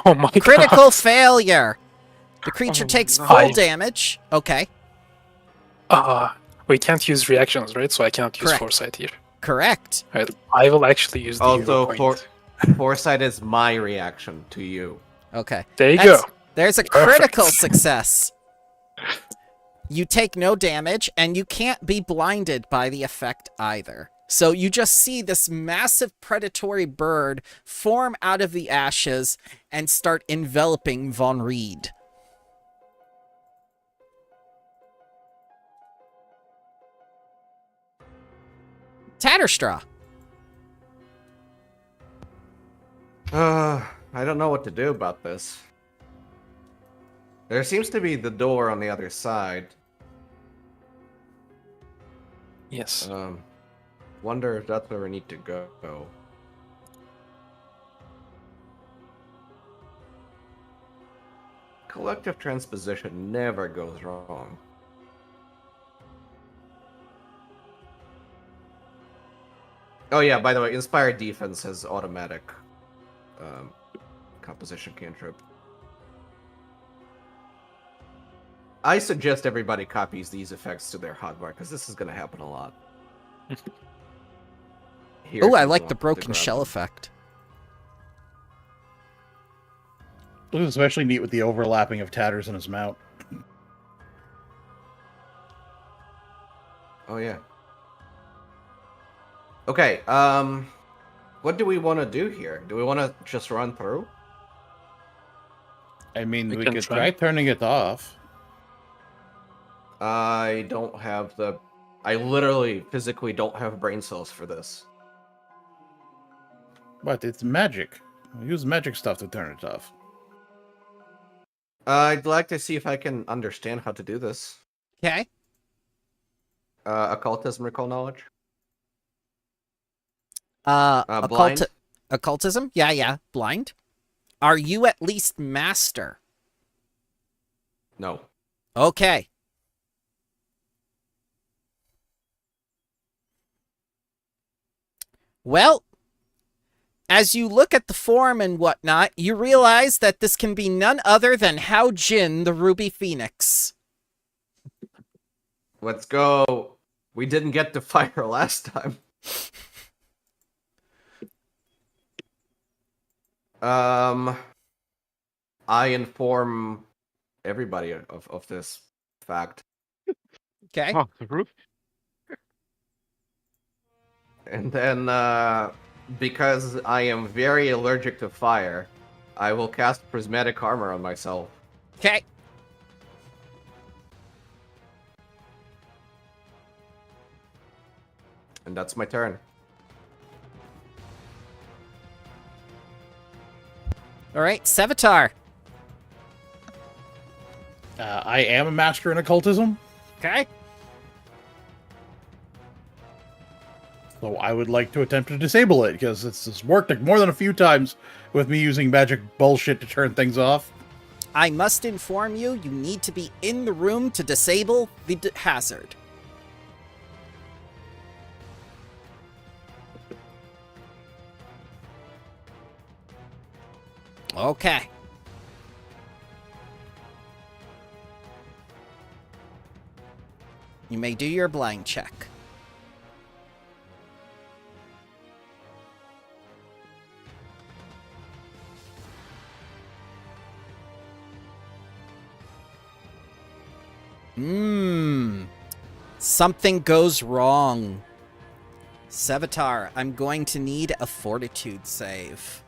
Oh my Critical god. failure. The creature Oh, takes no. full damage. Okay, We can't use reactions, right? So I cannot use Correct. foresight here. correct. Alright, I will actually use the Also, hero point. Foresight is my reaction to you. Okay. There you That's- go. There's a Perfect. critical success. You take no damage, and you can't be blinded by the effect either. So you just see this massive predatory bird form out of the ashes and start enveloping Von Reed. Tatterstraw. I don't know what to do about this. There seems to be the door on the other side. Yes. Wonder if that's where we need to go. Collective transposition never goes wrong. Oh yeah, by the way, Inspired Defense has automatic composition cantrip. I suggest everybody copies these effects to their hotbar, because this is going to happen a lot. Here, Oh, if I you like want the to broken grab shell them. effect. It was especially neat with the overlapping of tatters in his mount. Oh yeah. Okay, what do we want to do here? Do we want to just run through? I mean, We we can could try. try turning it off. I don't have the... I literally, physically don't have brain cells for this. But it's magic. Use magic stuff to turn it off. I'd like to see if I can understand how to do this. Okay. Occultism, recall knowledge? Occult Blind? occultism? Yeah. Blind. Are you at least master? No. Okay. Well, as you look at the form and whatnot, you realize that this can be none other than Hao Jin, the Ruby Phoenix. Let's go. We didn't get to fire last time. I inform everybody of this fact. Okay. Oh, the roof. And then, because I am very allergic to fire, I will cast Prismatic Armor on myself. Okay. And that's my turn. All right, Sevatar. I am a master in occultism, Okay. so I would like to attempt to disable it, because it's worked more than a few times with me using magic bullshit to turn things off. I must inform you, you need to be in the room to disable the hazard. Okay. You may do your blind check. Something goes wrong. Sevatar, I'm going to need a fortitude save.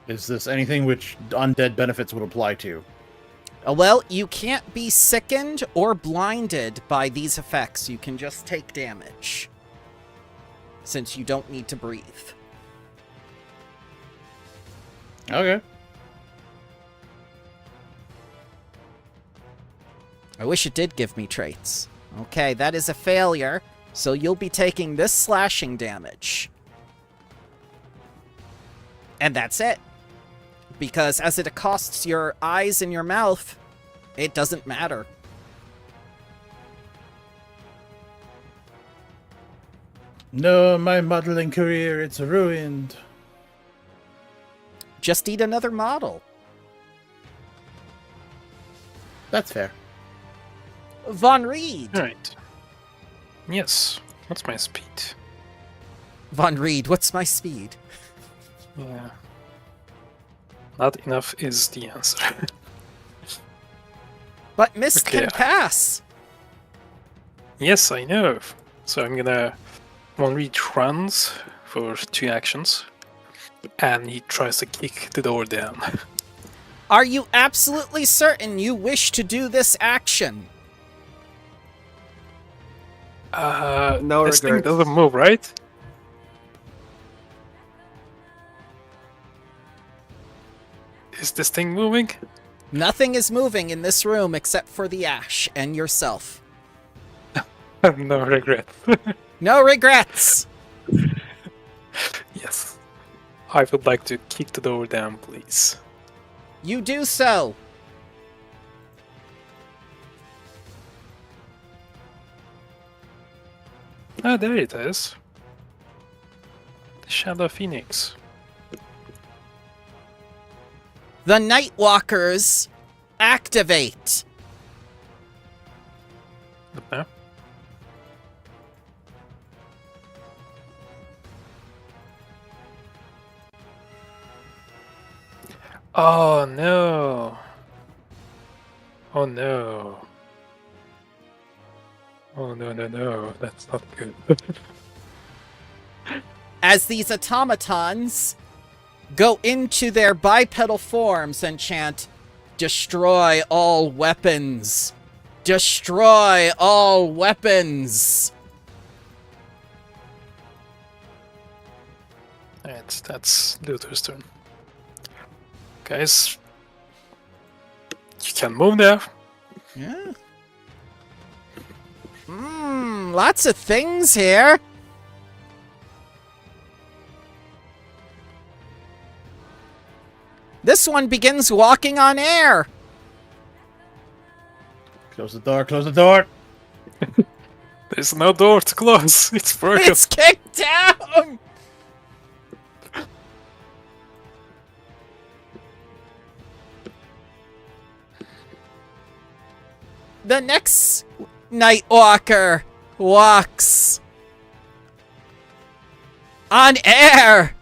Is this anything which undead benefits would apply to? Well, you can't be sickened or blinded by these effects. You can just take damage. Since you don't need to breathe. Okay. I wish it did give me traits. Okay, that is a failure. So you'll be taking this slashing damage. And that's it. Because as it costs your eyes and your mouth, it doesn't matter. No, my modeling career, it's ruined. Just eat another model. That's fair. Von Reed. Alright. Yes. What's my speed? Von Reed, what's my speed? Yeah. Not enough is the answer. But Mist Okay. can pass. Yes, I know. So I'm gonna... One Reed runs for 2 actions. And he tries to kick the door down. Are you absolutely certain you wish to do this action? No This thing regrets. doesn't move, right? Is this thing moving? Nothing is moving in this room except for the ash and yourself. No regret. No regrets! Yes. I would like to kick the door down, please. You do so! Ah, there it is. The Shadow Phoenix. The Nightwalkers activate! Okay. Oh no! Oh no! Oh no, that's not good. As these automatons go into their bipedal forms and chant, "Destroy all weapons! Destroy all weapons!" That's Luther's turn. Guys, you can move there. Yeah. Lots of things here. This one begins walking on air. Close the door, close the door. There's no door to close. It's broken. It's kicked down. The next Nightwalker walks on air.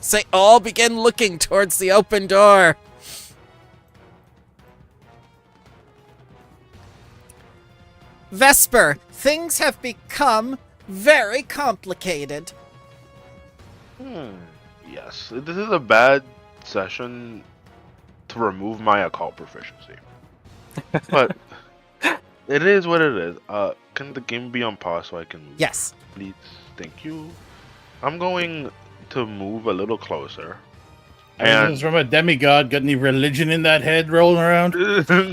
They all begin looking towards the open door. Vesper, things have become very complicated. Yes, this is a bad session to remove my occult proficiency. But it is what it is. Can the game be on pause so I can move? Yes. Please, thank you. I'm going to move a little closer. And this is from a demigod. Got any religion in that head rolling around?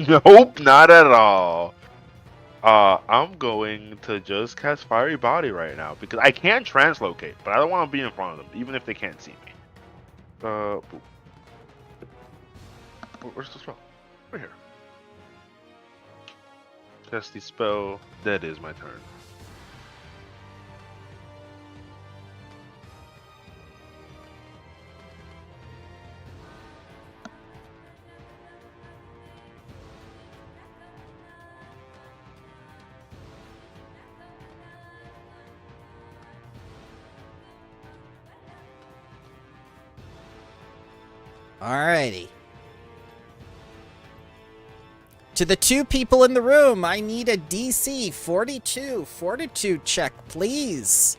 Nope, not at all. I'm going to just cast Fiery Body right now because I can translocate, but I don't want to be in front of them, even if they can't see me. Where's the spell? Right here. Cast the spell. That is my turn. Alrighty. To the two people in the room, I need a DC 42 fortitude check, please.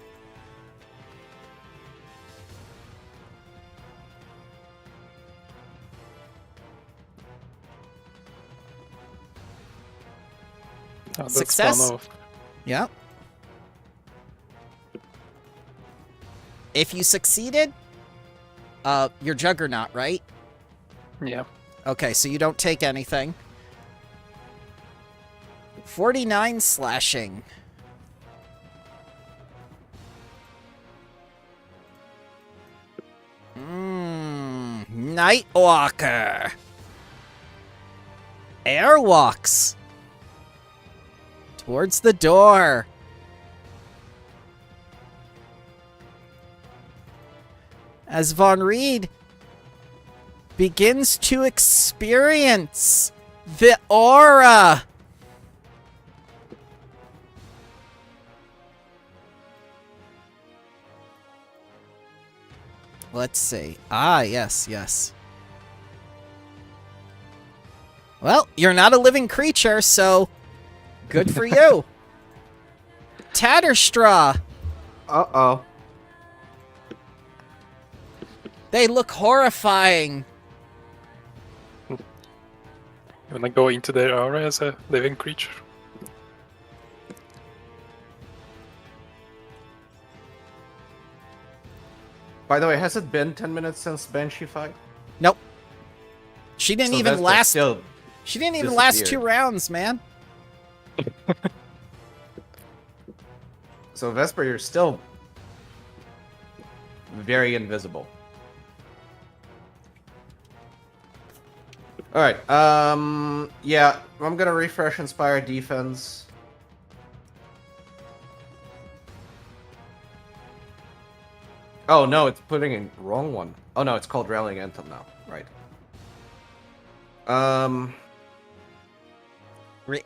Oh, that's Success. one off. Yep. If you succeeded, you're Juggernaut, right? Yeah. Okay, so you don't take anything. 49 slashing. Nightwalker. Airwalks. Towards the door. As Von Reed begins to experience the aura. Let's see. Ah, yes, yes. Well, you're not a living creature, so good for you. Tatterstraw. Uh-oh. They look horrifying. You wanna go into their aura as a living creature? By the way, has it been 10 minutes since Banshee fight? Nope. She didn't So even Vesper last. Still, She didn't even last 2 disappeared. rounds, man. so Vesper, you're still very invisible. All right. Yeah, I'm gonna refresh Inspire Defense. Oh no, it's putting in wrong one. Oh no, it's called Rallying Anthem now. Right.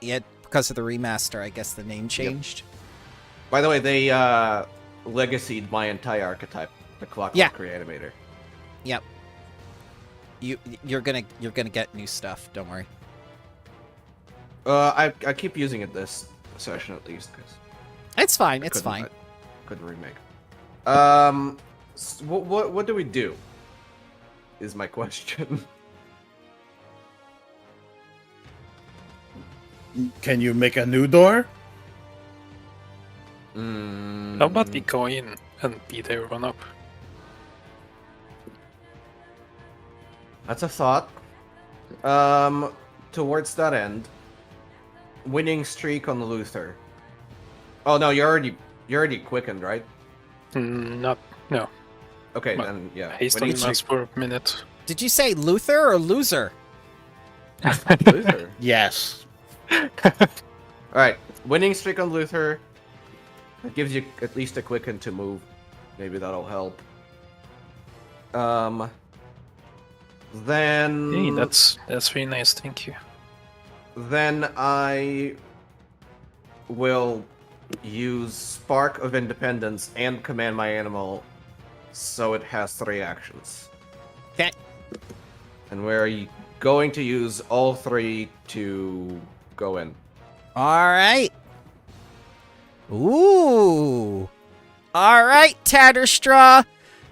Yeah, because of the remaster, I guess the name changed. By the way, they legacied my entire archetype, the Clockwork Yeah. Reanimator. Yep. You're gonna get new stuff. Don't worry. I keep using it this session at least because It's fine. It's fine. I couldn't remake. What do we do? Is my question. Can you make a new door? How about we go in and beat everyone up? That's a thought. Towards that end, winning streak on Luther. Oh no, you're already quickened, right? No. Okay, Well, then yeah. Haste winning only lasts for a minute. Did you say Luther or loser? Luther. Yes. Alright, winning streak on Luther. That gives you at least a quicken to move. Maybe that'll help. Then... Hey, that's very nice, thank you. Then I will use Spark of Independence and Command My Animal so it has 3 actions. Okay. And we're going to use all 3 to go in. All right. Ooh. All right, Tatterstraw.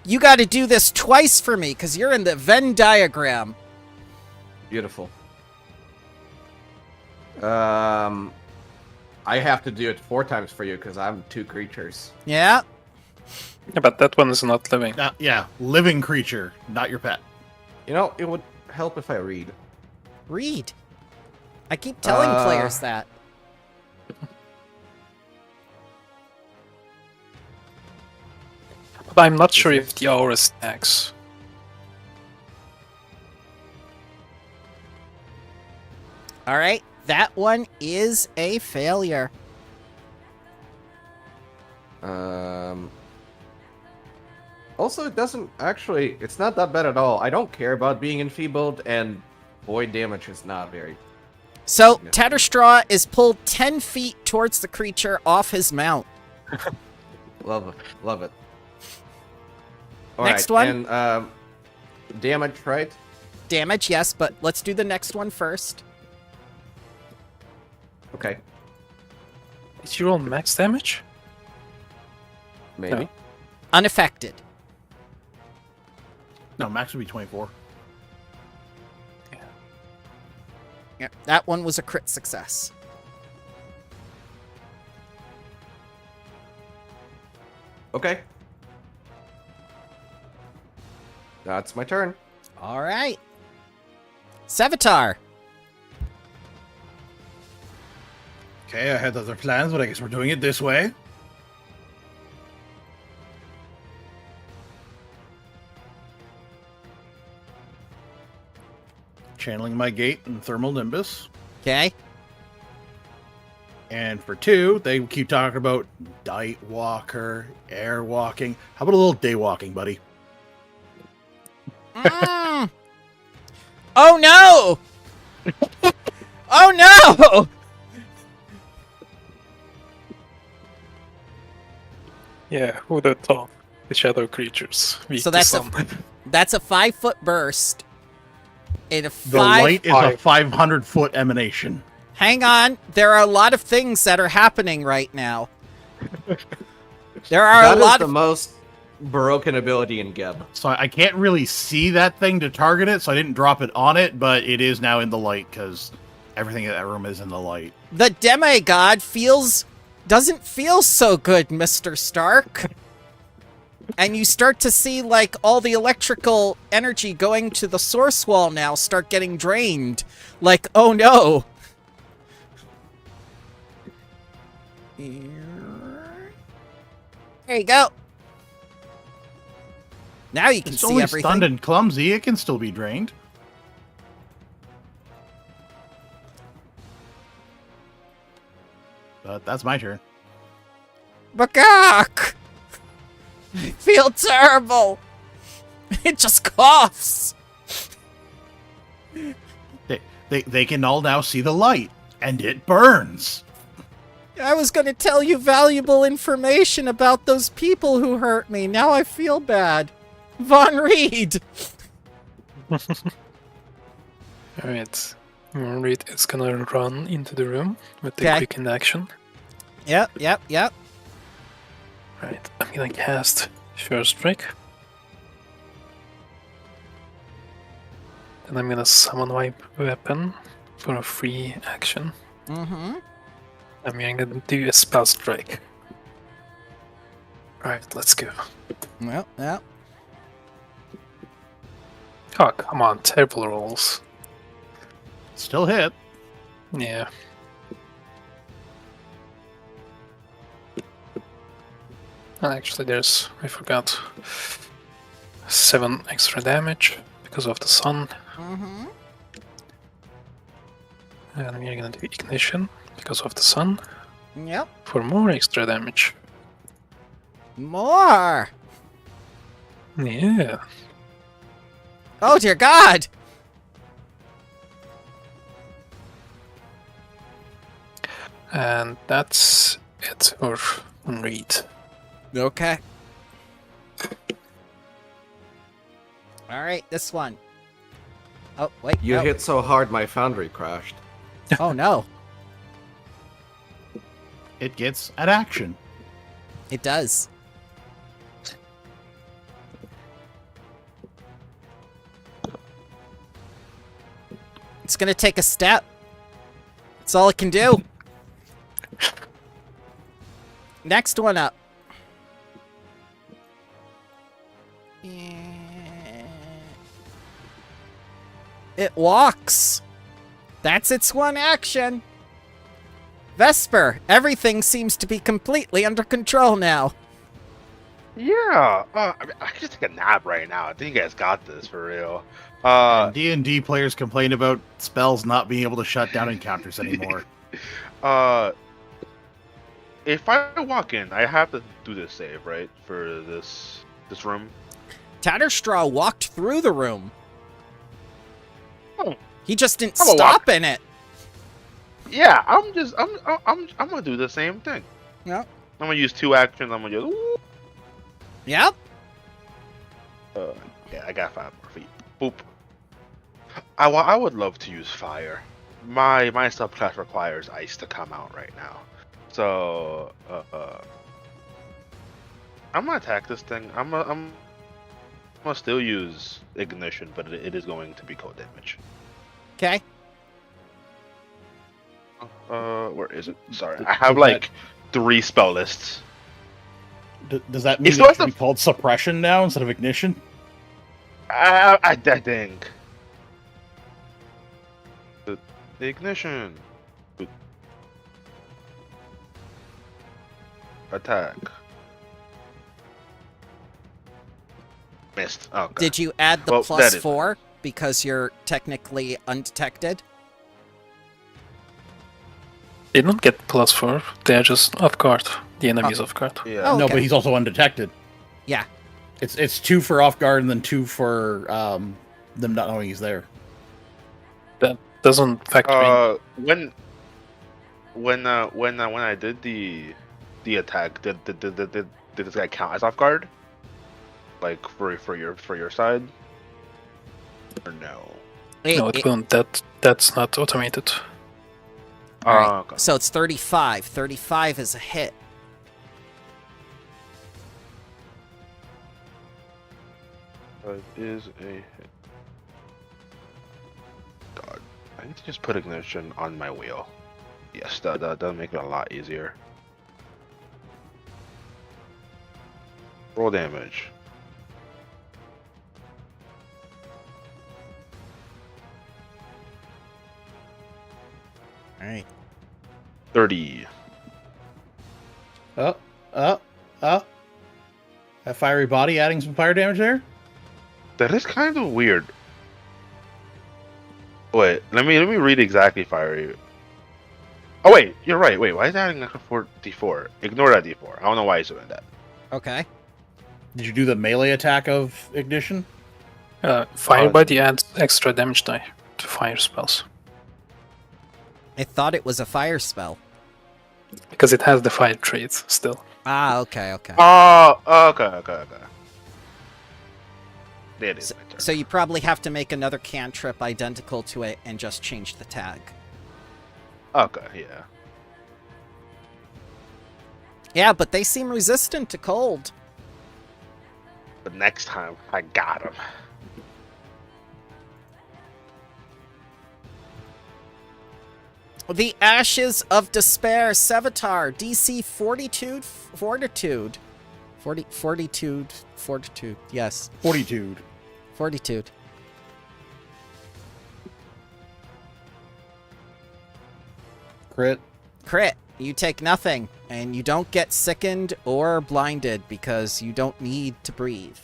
You got to do this twice for me because you're in the Venn diagram. Beautiful. I have to do it 4 times for you because I'm 2 creatures. Yeah. Yeah, but that one is not living. Yeah, living creature, not your pet. You know, it would help if I read. Read. I keep telling players that. But I'm not sure if the aura stacks. All right. That one is a failure. Also, it doesn't actually. It's not that bad at all. I don't care about being enfeebled, and void damage is not very. So, Tatterstraw is pulled 10 feet towards the creature off his mount. Love it. Next Alright, one. And damage, right? Damage, yes, but let's do the next one first. Okay, Did you roll max damage? maybe. No. Unaffected. No, max would be 24. Yeah, that one was a crit success. Okay. That's my turn. All right. Sevatar. Okay, I had other plans, but I guess we're doing it this way. Channeling my gate and thermal nimbus. Okay. And for 2, they keep talking about Night Walker, air walking. How about a little day walking, buddy? Mm. Oh no! Oh no! Yeah, who would have thought? The shadow creatures. Weak So to that's a sun. that's a 5-foot burst. In a The 5. light is a 500-foot emanation. Hang on, there are a lot of things that are happening right now. There are That a is lot the of most broken ability in Geb. So I can't really see that thing to target it, so I didn't drop it on it, but it is now in the light because everything in that room is in the light. the demigod doesn't feel so good, Mr. Stark. And you start to see, like, all the electrical energy going to the source wall now start getting drained. Like, oh no. There you go. Now you can It's see only everything. stunned and clumsy. It can still be drained. But that's my turn. Macaque! I feel terrible. It just coughs. They can all now see the light, and it burns. I was going to tell you valuable information about those people who hurt me. Now I feel bad. Von Reed! Alright. Reed is gonna run into the room with the Okay. quickened action. Yep. Right, I'm gonna cast First Strike. Then I'm gonna summon my weapon for a free action. Mm-hmm. I'm gonna do a Spell Strike. Right, let's go. Yep. Oh, come on, terrible rolls. Still hit. Yeah. And actually, I forgot, 7 extra damage because of the sun. Mm-hmm. And we're gonna do Ignition because of the sun Yep. for more extra damage. More! Yeah. Oh, dear God! And that's it for Reed. Okay. Alright, this one. Oh, wait. You no. hit so hard my foundry crashed. Oh, no. It gets an action. It does. It's gonna take a step. That's all it can do. Next one up. It walks. That's its one action. Vesper, everything seems to be completely under control now. Yeah, I can just take a nap right now. I think you guys got this for real. And D&D players complain about spells not being able to shut down encounters anymore. If I walk in, I have to do this save, right? For this room. Tatterstraw walked through the room. Oh. He just didn't I'm a stop in it. Yeah, I'm gonna do the same thing. Yep. I'm gonna use 2 actions. I'm gonna just. Yep. Yeah, I got 5 more feet. Boop. I would love to use fire. My subclass requires ice to come out right now. So I'm gonna attack this thing. I'm gonna still use ignition, but it is going to be cold damage. Okay. Where is it? Sorry, I have like 3 spell lists. Does that mean It's it supposed should to- be called suppression now instead of ignition? I think the ignition attack missed. Okay. Did you add the Well, plus that is- 4 because you're technically undetected? They don't get +4, they're just off guard. The enemy's off guard. Yeah. Oh, No, okay. but he's also undetected. Yeah. It's 2 for off guard and then 2 for them not knowing he's there. That doesn't factor in. When I did the attack, did this guy count as off guard? Like for your side? Or no? No, it won't. That's not automated. All right. Okay. So it's 35. 35 is a hit. That is a hit. God, I need to just put ignition on my wheel. Yes, that'll make it a lot easier. Roll damage. All right. 30. Oh, oh, oh. That fiery body adding some fire damage there? That is kind of weird. Wait, let me read exactly fiery. Oh wait, you're right. Wait, why is that adding like a 4d4? Ignore that d4. I don't know why he's doing that. Okay. Did you do the melee attack of ignition? Fire body adds extra damage die to fire spells. I thought it was a fire spell. Because it has the fire trait still. Ah, okay, okay. Oh, okay. There it is. my turn. So you probably have to make another cantrip identical to it and just change the tag. Okay, yeah. Yeah, but they seem resistant to cold. But next time, I got him. The Ashes of Despair, Sevatar, DC Fortitude, Fortitude. Fortitude, yes. Fortitude. Fortitude. Crit. Crit. You take nothing, and you don't get sickened or blinded because you don't need to breathe.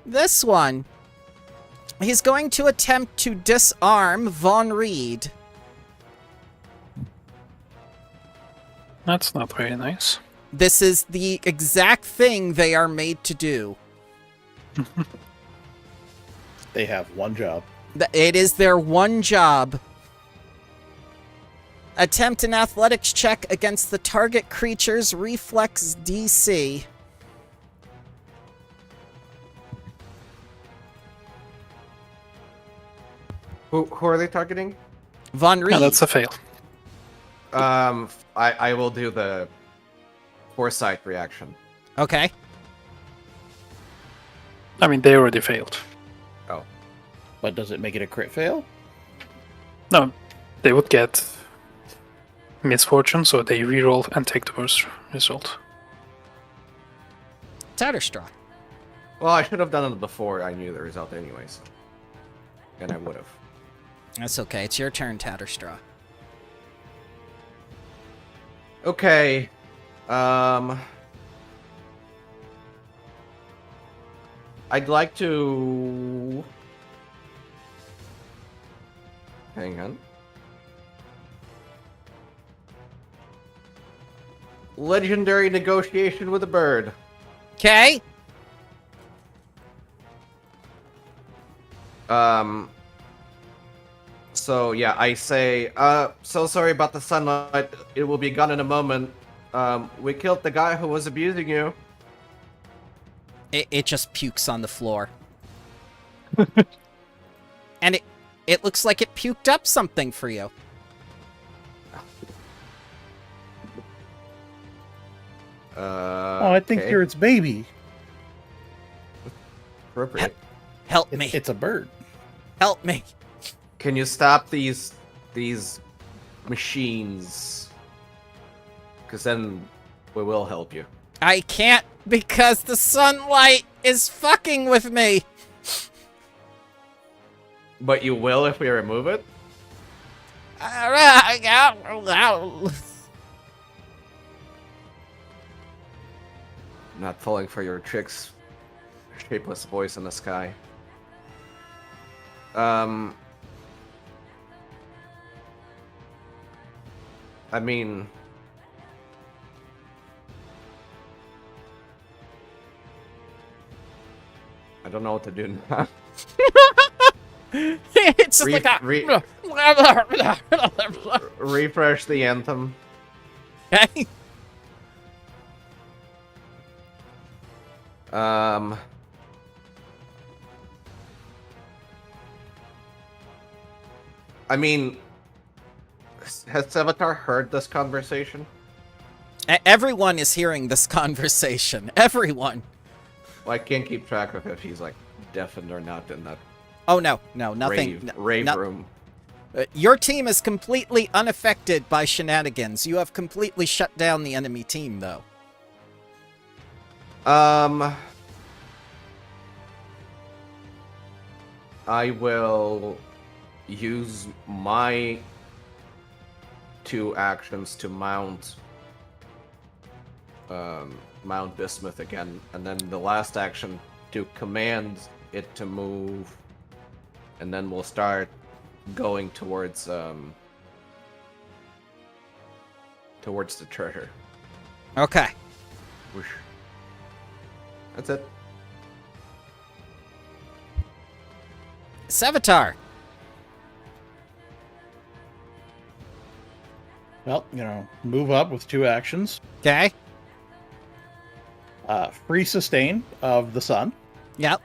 This one. He's going to attempt to disarm Von Reed. That's not very nice. This is the exact thing they are made to do. They have one job. It is their one job. Attempt an athletics check against the target creature's reflex DC. Who are they targeting? Von Reed. Yeah, that's a fail. I will do the foresight reaction. Okay. I mean, they already failed. Oh, But does it make it a crit fail? No, they would get misfortune, so they reroll and take the worst result. Tatterstraw. well, I should have done it before I knew the result, anyways. And I would have. That's okay. It's your turn, Tatterstraw. Okay. I'd like to. Hang on. Legendary negotiation with a bird. Okay. So yeah, I say, so sorry about the sunlight. It will be gone in a moment. We killed the guy who was abusing you. It just pukes on the floor. And it looks like it puked up something for you. Oh, I think okay. you're its baby. Appropriate. Help me. It's a bird. Help me. Can you stop these machines? Because then we will help you. I can't because the sunlight is fucking with me. But you will if we remove it? Not falling for your tricks. Shapeless voice in the sky. I mean... I don't know what to do now. It's just like that. Refresh the anthem. Okay. I mean, has Sevatar heard this conversation? Everyone is hearing this conversation. Everyone. Well, I can't keep track of if he's like deafened or not in that Oh no, nothing. rave no- room. Your team is completely unaffected by shenanigans. You have completely shut down the enemy team, though. I will use my 2 actions to mount Bismuth again, and then the last action to command it to move, and then we'll start going towards the treasure. Okay. Whoosh. That's it. Savitar. Well, move up with 2 actions. Okay. Free sustain of the sun. Yep.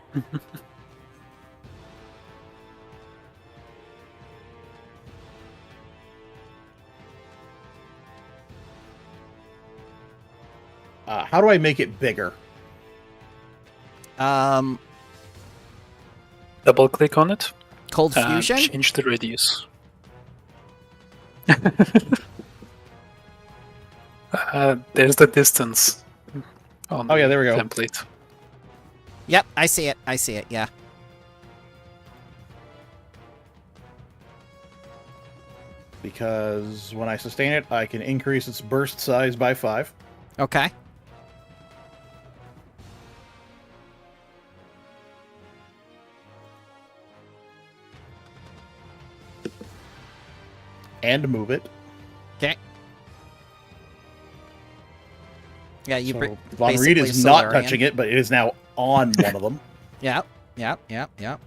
How do I make it bigger? Double click on it. Cold fusion. Change the radius. There's the distance. On Oh yeah, there we go. Template. Yep, I see it. I see it. Yeah. Because when I sustain it, I can increase its burst size by 5. Okay. And move it. Okay. Yeah, you. So Von Reed is not touching it, but it is now on one of them. Yep. Yep. Yep. Yep.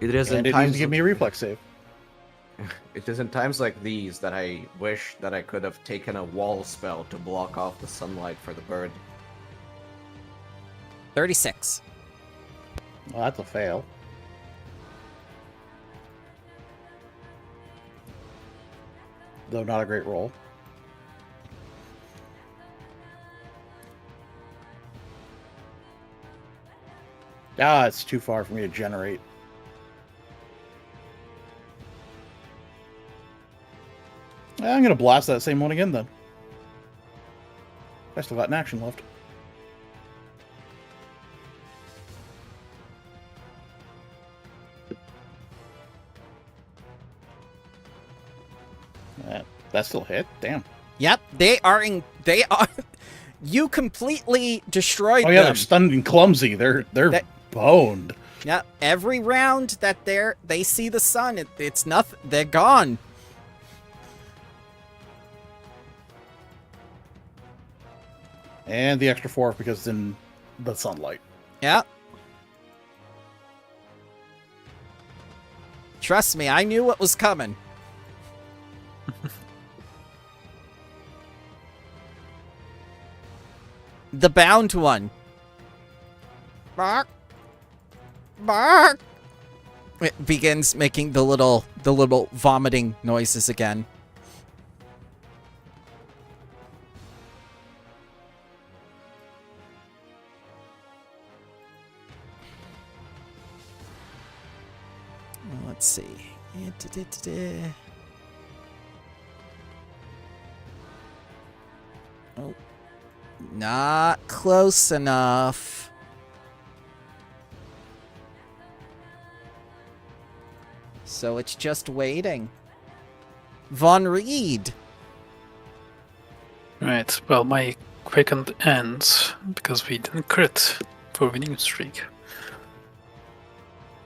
It is And in it needs times to give me a reflex save. It is in times like these that I wish that I could have taken a wall spell to block off the sunlight for the bird. 36. Well, that's a fail. Though not a great roll. Ah, it's too far for me to generate. I'm gonna blast that same one again then. I still got an action left. That still hit? Damn. Yep, they are. You completely destroyed Oh yeah, them. they're stunned and clumsy. They're boned. Yeah, every round that they see the sun, it's nothing. They're gone. And the extra 4 because it's in the sunlight. Yeah. Trust me, I knew what was coming. The bound one. Bark. Bark. It begins making the little vomiting noises again. Let's see. Oh. Not close enough. So it's just waiting. Von Reed. Right, well, my quickened ends because we didn't crit for winning streak.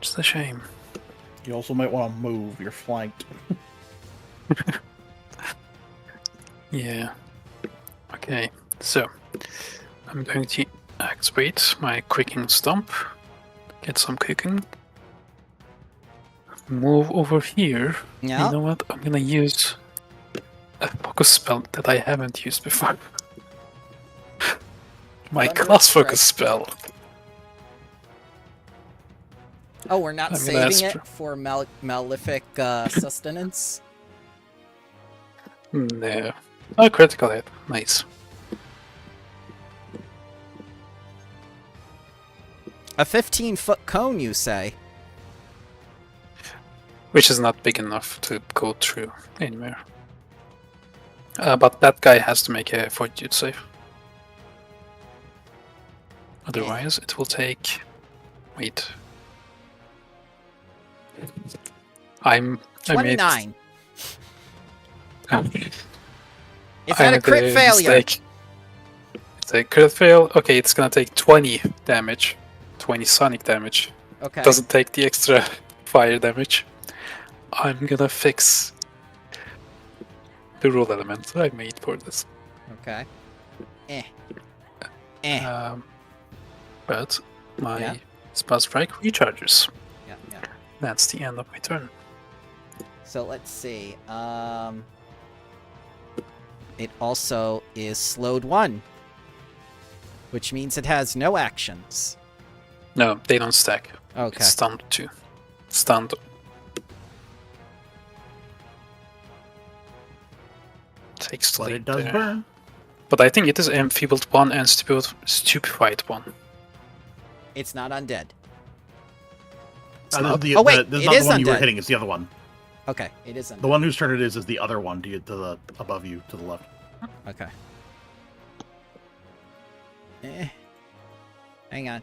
Just a shame. You also might want to move. You're flanked. Yeah. Okay, so I'm going to activate my quickening stomp, get some cooking, move over here. Yeah. You know what? I'm gonna use a focus spell that I haven't used before. My Thunder class Strike. focus spell. Oh, we're not I'm gonna saving ask it for malefic sustenance? No. Oh, critical hit. Nice. A 15-foot cone, you say? Which is not big enough to go through anywhere. But that guy has to make a fortitude save. Otherwise, it will take. Wait. I made 29. I Is that a made crit failure? mistake. It's a crit fail. Okay, it's gonna take 20 damage. 20 sonic damage. Okay. Doesn't take the extra fire damage. I'm gonna fix the rule element I made for this. Okay. But my Yeah. spell strike recharges. Yeah, yeah. That's the end of my turn. So let's see. It also is slowed 1, which means it has no actions. No, they don't stack. Okay. It's stunned 2. Stunned. Takes But the it does lead there. burn. But I think it is enfeebled 1 and stupefied 1. It's not undead. It's This not- is the, Oh, wait, this is it not is the one you were undead. hitting. It's the other one. Okay, it is The undead. one whose turn it is the other one. To the above you, to the left. Okay. Hang on.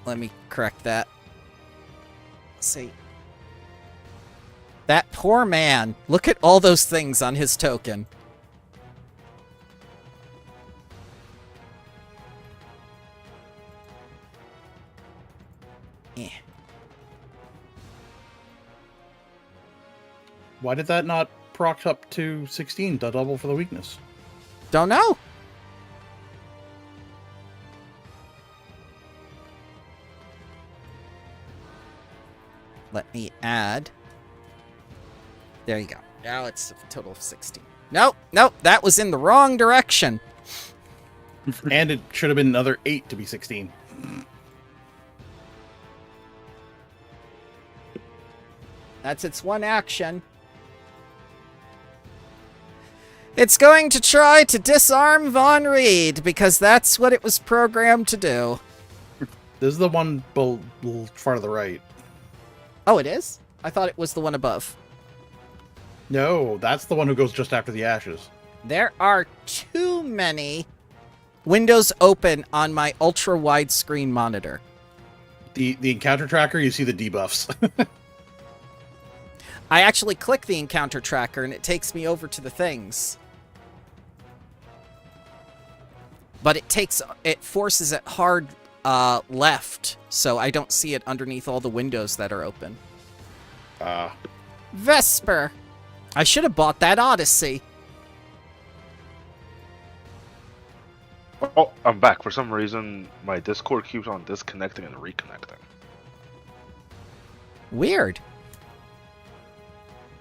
Let me correct that. Let's see. That poor man. Look at all those things on his token. Why did that not proc up to 16 to double for the weakness? Don't know. Let me add. There you go. Now it's a total of 16. Nope, nope, that was in the wrong direction. And it should have been another 8 to be 16. That's its one action. It's going to try to disarm Von Reed, because that's what it was programmed to do. This is the one far to the right. Oh, it is? I thought it was the one above. No, that's the one who goes just after the ashes. There are too many windows open on my ultra widescreen monitor. The encounter tracker, you see the debuffs. I actually click the encounter tracker and it takes me over to the things. But it forces it hard left, so I don't see it underneath all the windows that are open. Vesper! I should have bought that Odyssey. Oh, I'm back. For some reason, my Discord keeps on disconnecting and reconnecting. Weird.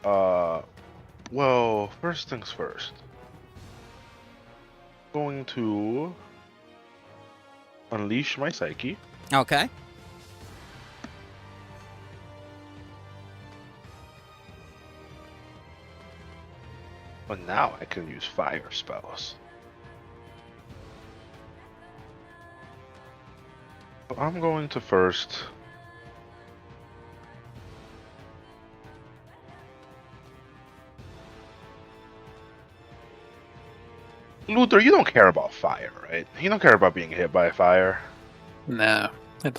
Well, first things first. Going to unleash my psyche. Okay. But now I can use fire spells. So I'm going to first Luther, you don't care about fire, right? You don't care about being hit by fire. No, I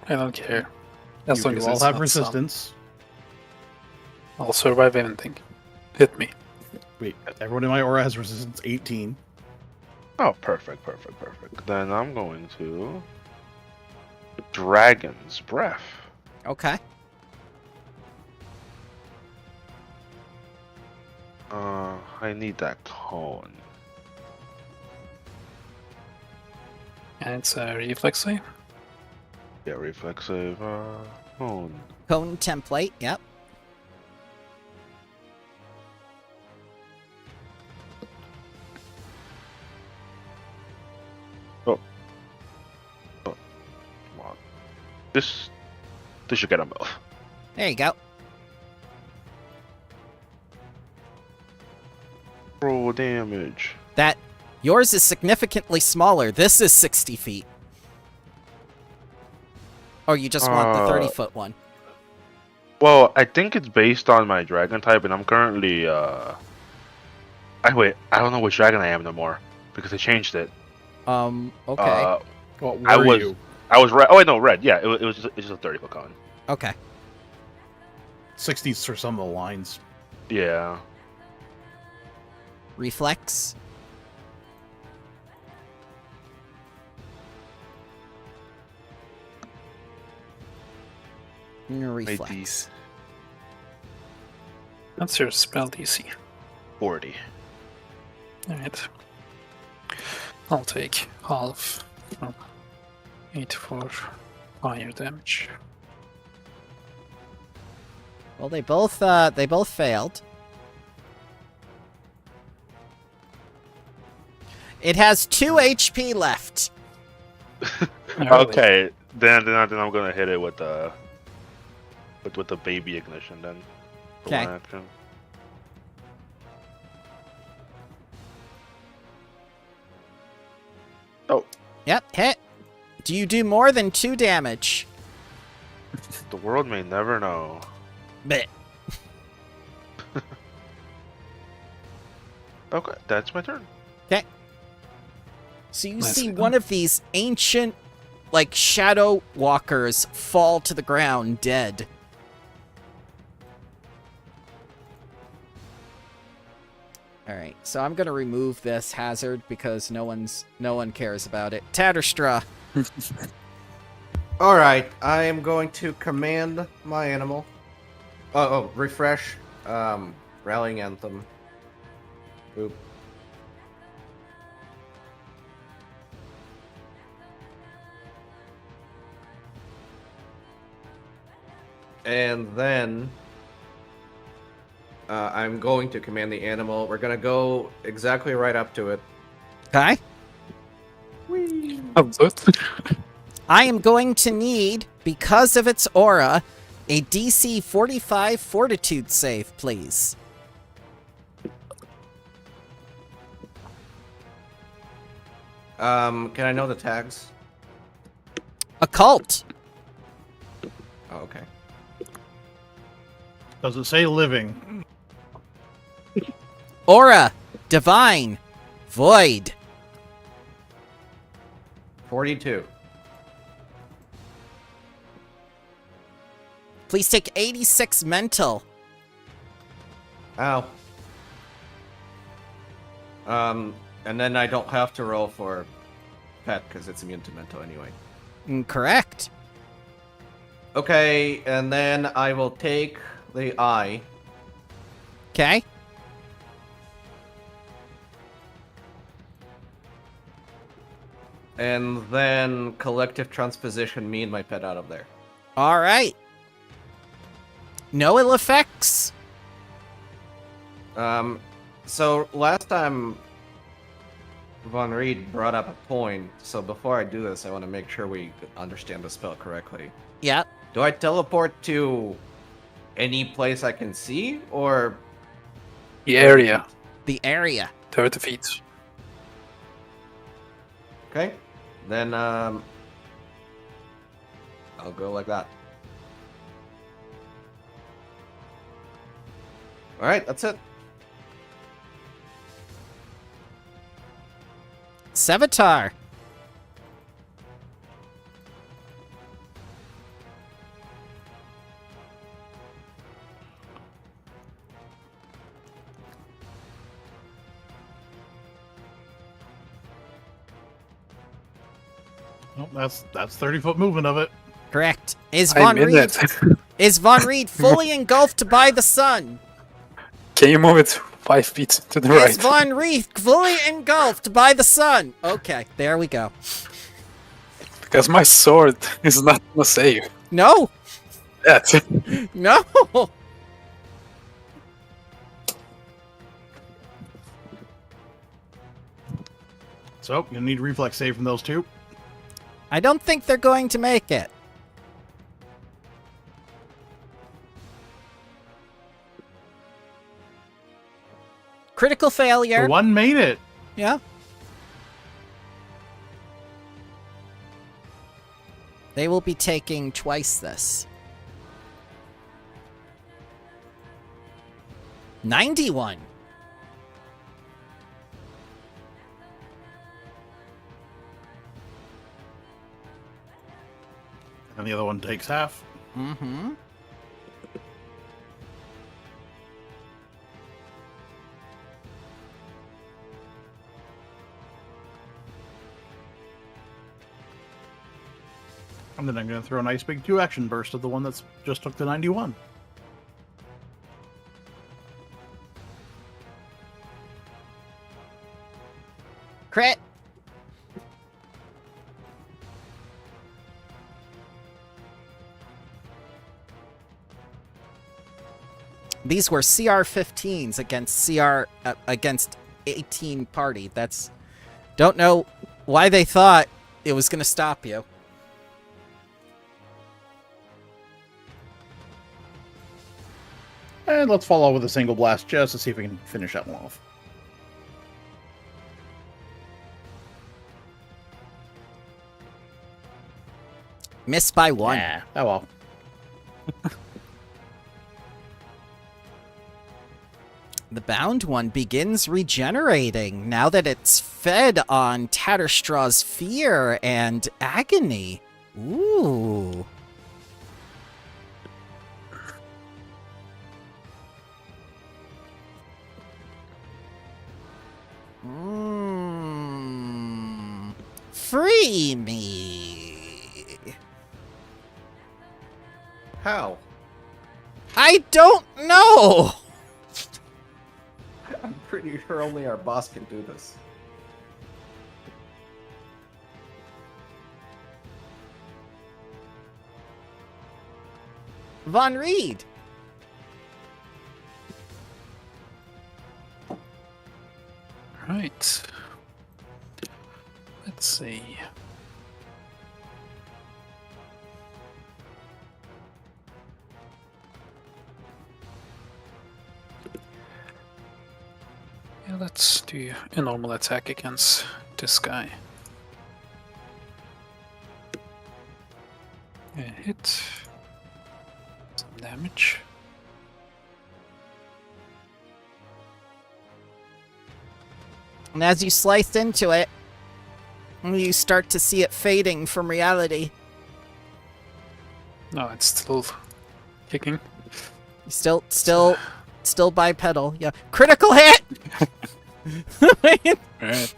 don't care. As You long do as all it's have not resistance. I'll survive anything. Hit me. Wait, everyone in my aura has resistance 18. Oh, perfect. Then I'm going to Dragon's Breath. Okay. I need that cone. And it's a reflex save. Yeah, reflex save. Cone. Cone template, yep. Come on. This should get a move. There you go. Roll damage. That Yours is significantly smaller. This is 60 feet. Or you just want the 30-foot one? Well, I think it's based on my dragon type, and I'm currently wait, I don't know which dragon I am no more because I changed it. Okay. What I were was you? I was red. Oh wait, no, red. Yeah, it was it's just a 30-foot cone. Okay. 60s for some of the lines. Yeah. Reflex. Reflex. That's your spell DC. 40. Alright. I'll take half from 8 for fire damage. Well, they both failed. It has 2 HP left. Okay, then I'm gonna hit it with the baby ignition then. for Okay. one action. Oh, Yep, hit. Do you do more than 2 damage? the world may never know. Blech. Okay, that's my turn. Okay. So you Nicely see done. one of these ancient, like, shadow walkers fall to the ground dead. Alright, so I'm gonna remove this hazard because no one cares about it. Tatterstra. Alright, I am going to command my animal. Refresh. Rallying Anthem. Boop. And then I'm going to command the animal. We're gonna go exactly right up to it. Okay. Oh, good. I am going to need, because of its aura, a DC 45 Fortitude save, please. Can I know the tags? Occult. Oh, okay. Does it say living? Aura. Divine. Void. 42. Please take 86 mental. Ow. And then I don't have to roll for pet because it's immune to mental anyway. Correct. Okay, and then I will take the eye. Okay. And then collective transposition me and my pet out of there. All right. No ill effects. So last time Von Reed brought up a point, so before I do this, I want to make sure we understand the spell correctly. Yep. Do I teleport to any place I can see, or The area, The area. 30 feet. okay? Then I'll go like that. All right, that's it. Sevatar. Well, that's 30-foot movement of it. Correct. Is I'm Von in Reed it. is Von Reed fully engulfed by the sun? Can you move it 5 feet to the Is right? Von Reed fully engulfed by the sun? Okay, there we go. Because my sword is not gonna save. No, That. no. So you'll need reflex save from those two. I don't think they're going to make it. Critical failure. The one made it. Yeah. They will be taking twice this. 91. And the other one takes half. Mm-hmm. And then I'm going to throw a nice big 2-action burst at the one that's just took the 91. Crit. These were CR-15s against 18 party. That's... Don't know why they thought it was going to stop you. And let's follow with a single blast just to see if we can finish that one off. Missed by 1. Nah, oh well. The bound one begins regenerating now that it's fed on Tatterstraw's fear and agony. Ooh. Free me. How? I don't know. I'm pretty sure only our boss can do this. Von Reed. Right. Let's see. Yeah, let's do a normal attack against this guy. Yeah, hit. Some damage. And as you slice into it, you start to see it fading from reality. No, it's still kicking. Still bipedal. Yeah. Critical hit! Alright.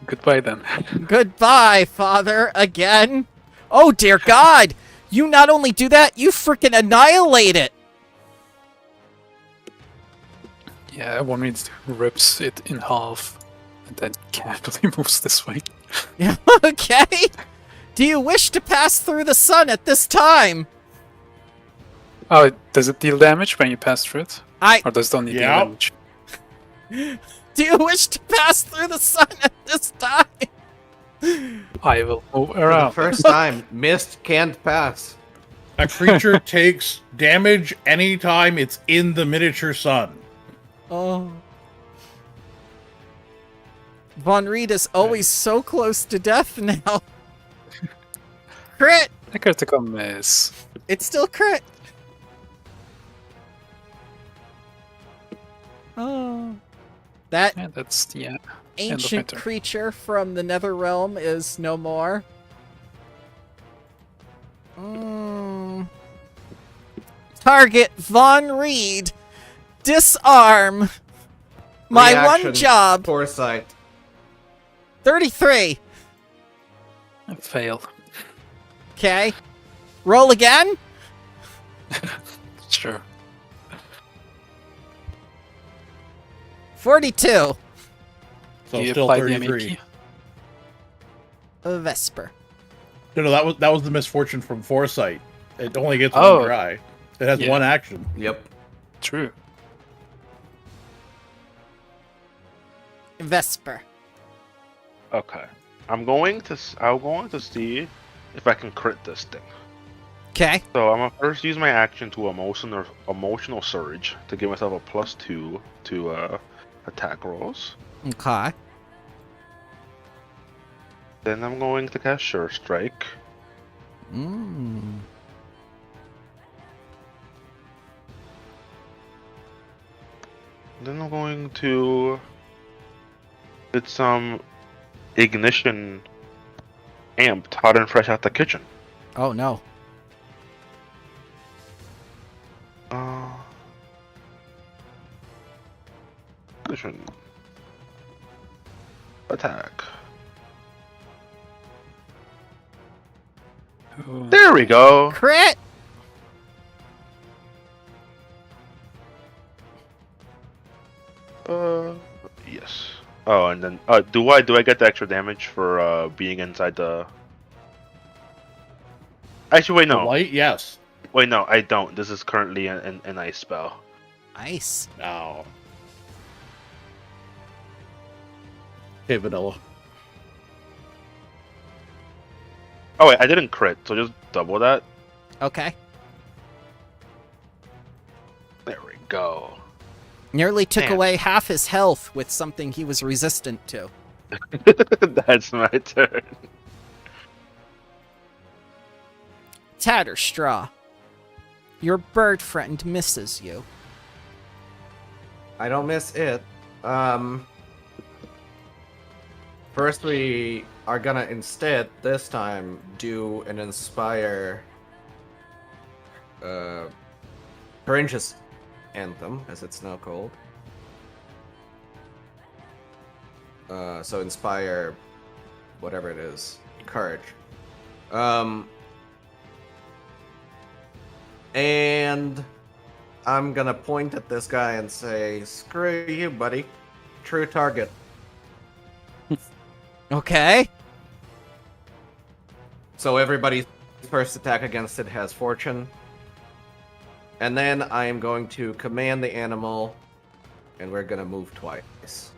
Goodbye then. Goodbye, father, again. Oh, dear God! You not only do that, you freaking annihilate it! Yeah, one minute rips it in half and then casually moves this way. Yeah, okay. Do you wish to pass through the sun at this time? Oh, does it deal damage when you pass through it? Or does it only deal Yeah. damage? Do you wish to pass through the sun at this time? I will move For the around. first time, Mist can't pass. A creature takes damage anytime it's in the miniature sun. Oh. Von Reed is always so close to death now. Crit! A critical miss. It's still crit. Oh. That Yeah, that's the end of ancient my turn. creature from the Nether Realm is no more. Target Von Reed. Disarm. My Reaction, one job. Foresight. 33. I fail. Okay. Roll again. Sure. 42. So You still apply the 33. MEP. A Vesper. No, that was the misfortune from Foresight. It only gets Oh. one try. It has Yeah. one action. Yep. True. Vesper. Okay. I'm going to see if I can crit this thing. Okay. So I'm gonna first use my action to emotional surge to give myself a +2 to attack rolls. Okay. Then I'm going to cast Sure Strike. Mm. Then I'm going to get some ignition amped hot and fresh out the kitchen. Oh no. Ignition. Attack. Oh, There we go. Crit! Yes. Oh, and then do I get the extra damage for being inside the? Actually, wait, The no. light, yes. Wait, no, I don't. This is currently an ice spell. Nice. No. Okay, vanilla. Oh wait, I didn't crit, so just double that. Okay. There we go. Nearly took Man. away half his health with something he was resistant to. That's my turn. Tatterstraw. Your bird friend misses you. I don't miss it. First, we are gonna instead this time do an inspire Courageous Anthem, as it's now called. So inspire whatever it is, courage. And I'm gonna point at this guy and say, "Screw you, buddy. True target." Okay. So everybody's first attack against it has fortune. And then I am going to command the animal, and we're gonna move twice.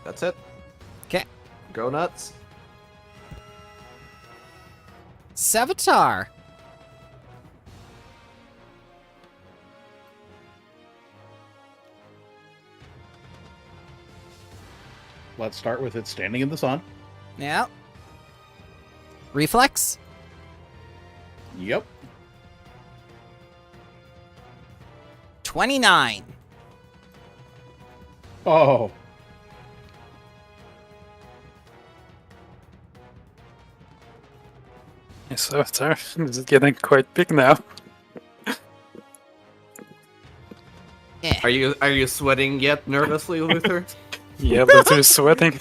That's it. Okay. Go nuts. Sevatar. Let's start with it standing in the sun. Yeah. Reflex. Yep. 29. Oh. yes, so this is getting quite big now. Are you sweating yet nervously, Luther? Yeah, Luther's sweating.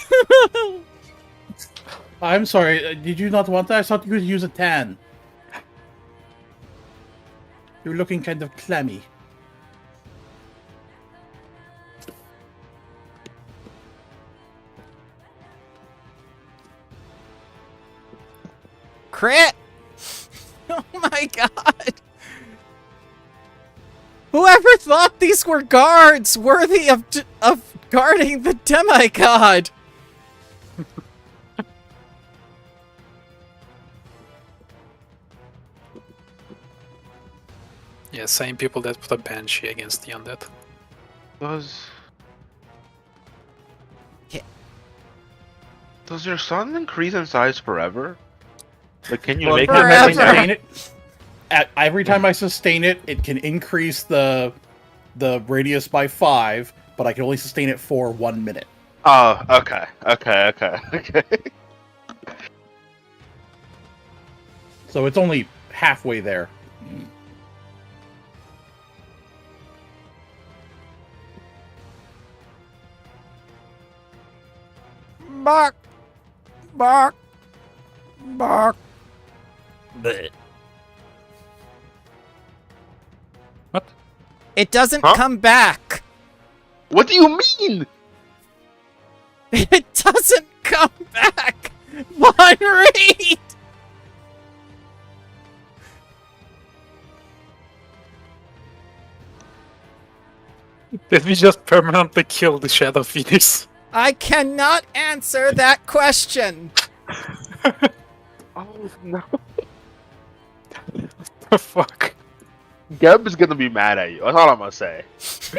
I'm sorry, did you not want that? I thought you could use a tan. You're looking kind of clammy. Crit! Oh my god! Whoever thought these were guards worthy of guarding the demigod? Yeah, same people that put a banshee against the undead. Yeah. Does your sun increase in size forever? Like, can you Well, make Every time I Forever. sustain it, every time I sustain it, it can increase the radius by 5, but I can only sustain it for 1 minute. Oh, okay. So it's only halfway there. Bark! Bark! Bark! Bleh. What? It doesn't Huh? come back! What do you mean? It doesn't come back! One read! Did we just permanently kill the Shadow Phoenix? I cannot answer that question! Oh no. The fuck? Geb is gonna be mad at you. That's all I'm gonna say.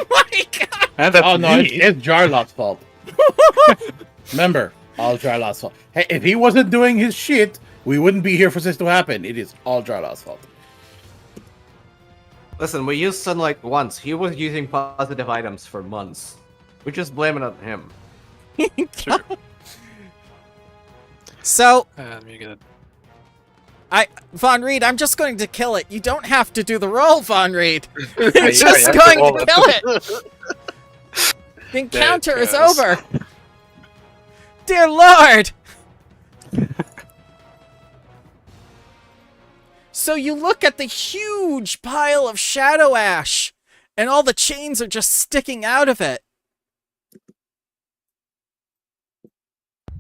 My god! And that's Oh no, me. it's Jarlock's fault. Remember, All Jarlath's fault. Hey, if he wasn't doing his shit, we wouldn't be here for this to happen. It is all Jarlath's fault. Listen, we used sunlight once. He was using positive items for months. We just blame it on him. Sure. So, And we get Von Reed, I'm just going to kill it. You don't have to do the roll, Von Reed. You're I just have to going roll to it. kill it. The encounter is goes. over. Dear Lord. So you look at the huge pile of shadow ash, and all the chains are just sticking out of it.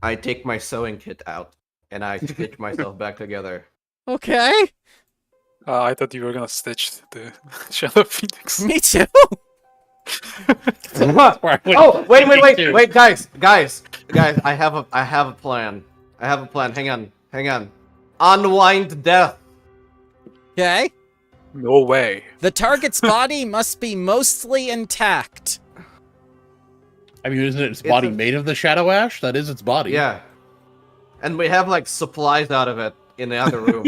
I take my sewing kit out, and I stitch myself back together. Okay, I thought you were gonna stitch the Shadow Phoenix. me too. Oh, wait, guys, I have a plan. Hang on. Unwind death. Okay, No way. the target's body must be mostly intact. I mean, isn't its body made of the shadow ash? That is its body. Yeah. And we have like supplies out of it in the other room.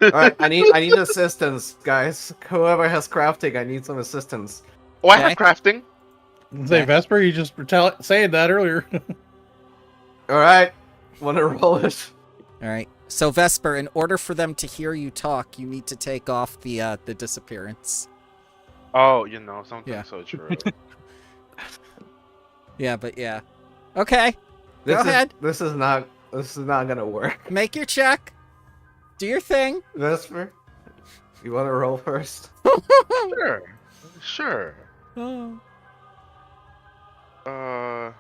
Alright, I need assistance, guys. Whoever has crafting, I need some assistance. Oh, I have crafting. Say, Vesper, you just were saying that earlier. Alright. Wanna roll it? All right. So Vesper, in order for them to hear you talk, you need to take off the disappearance. Oh, something Yeah. so true. Yeah, but yeah. Okay. Go ahead. This is not gonna work. Make your check. Do your thing. Vesper, you wanna roll first? Sure.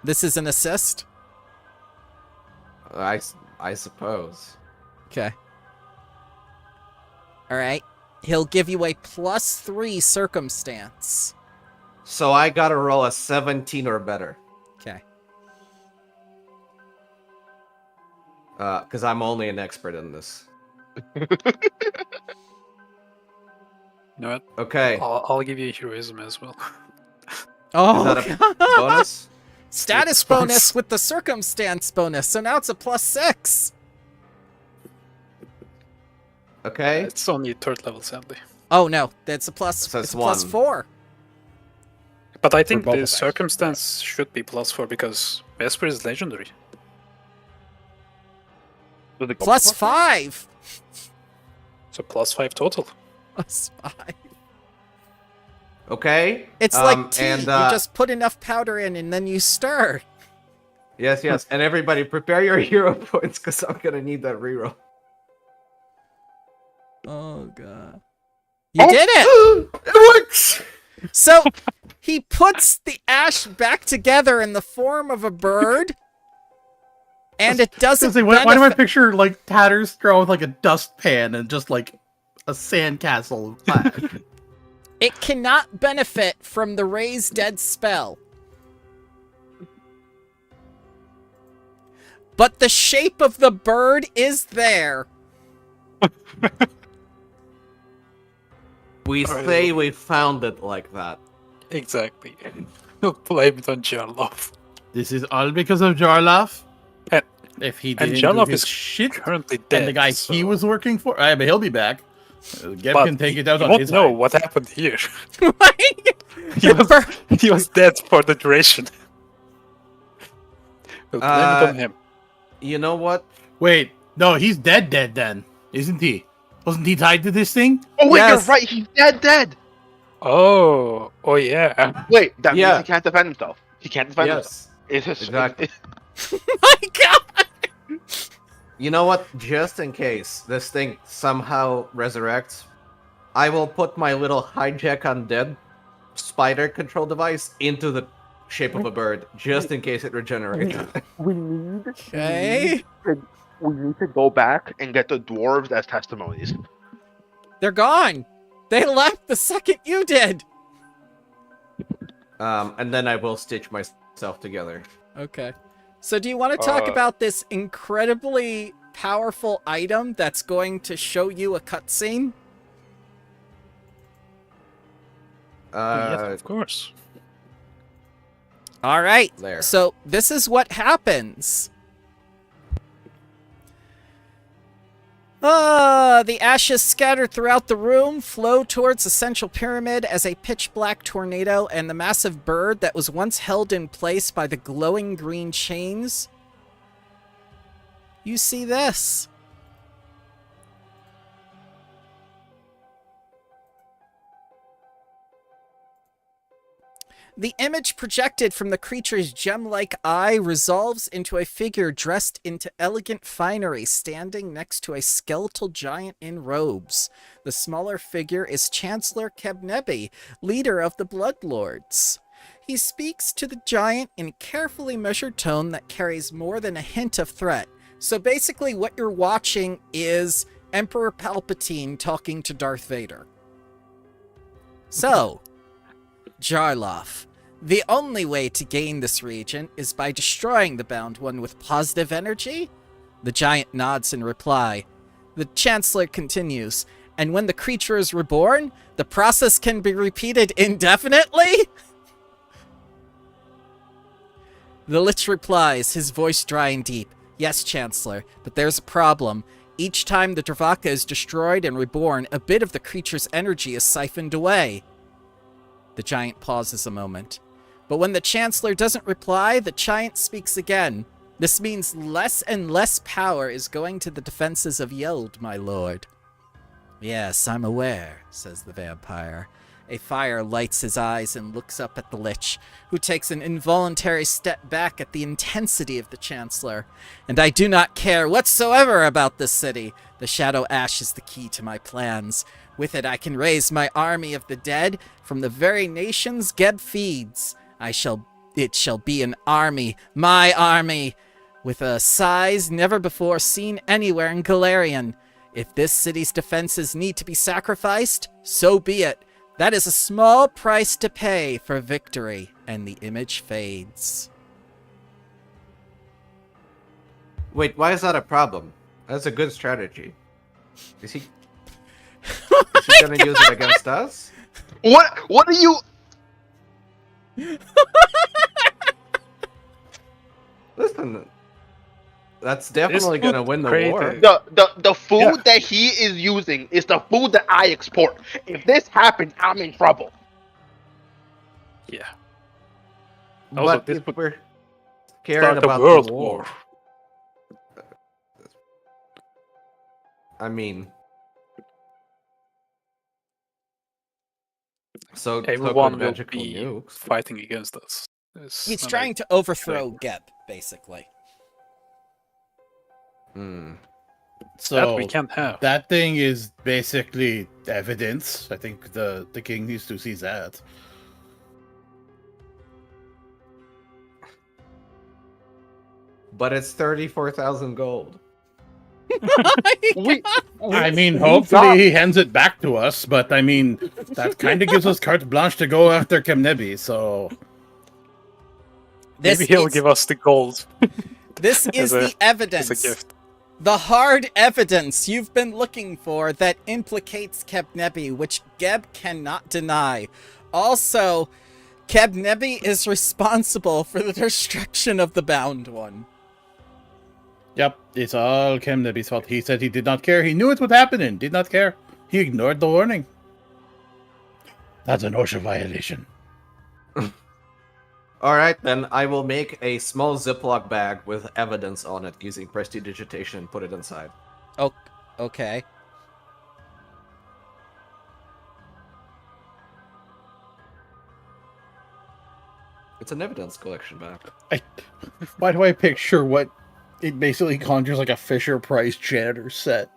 This is an assist. I suppose. Okay. All right. He'll give you a +3 circumstance. So I gotta roll a 17 or better. Okay. Because I'm only an expert in this. You know what? Okay. I'll give you heroism as well. Oh, Is that a bonus? status bonus with the circumstance bonus. So now it's a +6. Okay. It's only 3rd level, sadly. Oh no, that's a plus. So it's it's a one. +4. But I think both the of us. circumstance should be +4 because Vesper is legendary. Does it go +5. So +5 total. +5. Okay. It's like tea. and, You just put enough powder in and then you stir. Yes. And everybody prepare your hero points because I'm gonna need that reroll. Oh god. You did it! It works! So he puts the ash back together in the form of a bird, and it doesn't. Why do I benefit- picture like tatters thrown with like a dustpan and just like a sandcastle of ash? It cannot benefit from the raise dead spell. But the shape of the bird is there. We say we found it like that. Exactly. Blame it on Jarlov. This is all because of Jarlath. And, If he and didn't Jarlov do his is shit, currently dead. and the guy so... he was working for, but he'll be back. Geb But can take it out you on won't his know side. what happened here. The bird- He was dead for the duration. We'll blame it on him. You know what? Wait, no, he's dead then, isn't he? Wasn't he tied to this thing? Oh wait, Yes. you're right. He's dead. Oh yeah. Wait, that Yeah. means he can't defend himself. He can't defend himself. Yes. It's his, Exactly. My god! You know what? Just in case this thing somehow resurrects, I will put my little hijack undead spider control device into the shape of a bird, just in case it regenerates. We need. Okay. We need to go back and get the dwarves as testimonies. They're gone. They left the second you did. And then I will stitch myself together. Okay. So do you want to talk Uh, about this incredibly powerful item that's going to show you a cutscene? Yes, of course. All right. There. So this is what happens. The ashes scattered throughout the room flow towards the central pyramid as a pitch-black tornado, and the massive bird that was once held in place by the glowing green chains. You see this. The image projected from the creature's gem-like eye resolves into a figure dressed into elegant finery standing next to a skeletal giant in robes. The smaller figure is Chancellor Kebnebi, leader of the Bloodlords. He speaks to the giant in a carefully measured tone that carries more than a hint of threat. So basically what you're watching is Emperor Palpatine talking to Darth Vader. So, Jarloff, the only way to gain this region is by destroying the Bound One with positive energy? The giant nods in reply. The Chancellor continues, and when the creature is reborn, the process can be repeated indefinitely? The Lich replies, his voice dry and deep. Yes, Chancellor, but there's a problem. Each time the Dravaka is destroyed and reborn, a bit of the creature's energy is siphoned away. The giant pauses a moment. But when the Chancellor doesn't reply, the giant speaks again. This means less and less power is going to the defenses of Yeld, my lord. Yes, I'm aware, says the vampire. A fire lights his eyes and looks up at the Lich, who takes an involuntary step back at the intensity of the Chancellor. And I do not care whatsoever about this city. The Shadow Ash is the key to my plans. With it I can raise my army of the dead from the very nations Geb feeds. It shall be an army, my army, with a size never before seen anywhere in Galarian. If this city's defenses need to be sacrificed, so be it. That is a small price to pay for victory, and the image fades. Wait, why is that a problem? That's a good strategy. Is he gonna use it against us? What are you? Listen, that's definitely gonna win the war. The food that he is using is the food that I export. If this happens, I'm in trouble. Yeah. Also, But this if would we're caring start a about world the war. I mean, so Everyone will magical be nukes. fighting against us. He's trying to overthrow Geb, basically. Hmm. So that we can't have. that thing is basically evidence. I think the king needs to see that. But it's 34,000 gold. I mean, hopefully he hands it back to us, but I mean, that kind of gives us carte blanche to go after Kemnebi, so... Maybe he'll give us the gold. This is the evidence. As a gift. The hard evidence you've been looking for that implicates Kebnebi, which Geb cannot deny. Also, Kebnebi is responsible for the destruction of the Bound One. Yep, it's all Kemnebi's fault. He said he did not care. He knew it would happen and did not care. He ignored the warning. That's an OSHA violation. Alright, then I will make a small Ziploc bag with evidence on it using prestidigitation and put it inside. Oh, okay. It's an evidence collection bag. Why do I picture what it basically conjures like a Fisher-Price janitor set?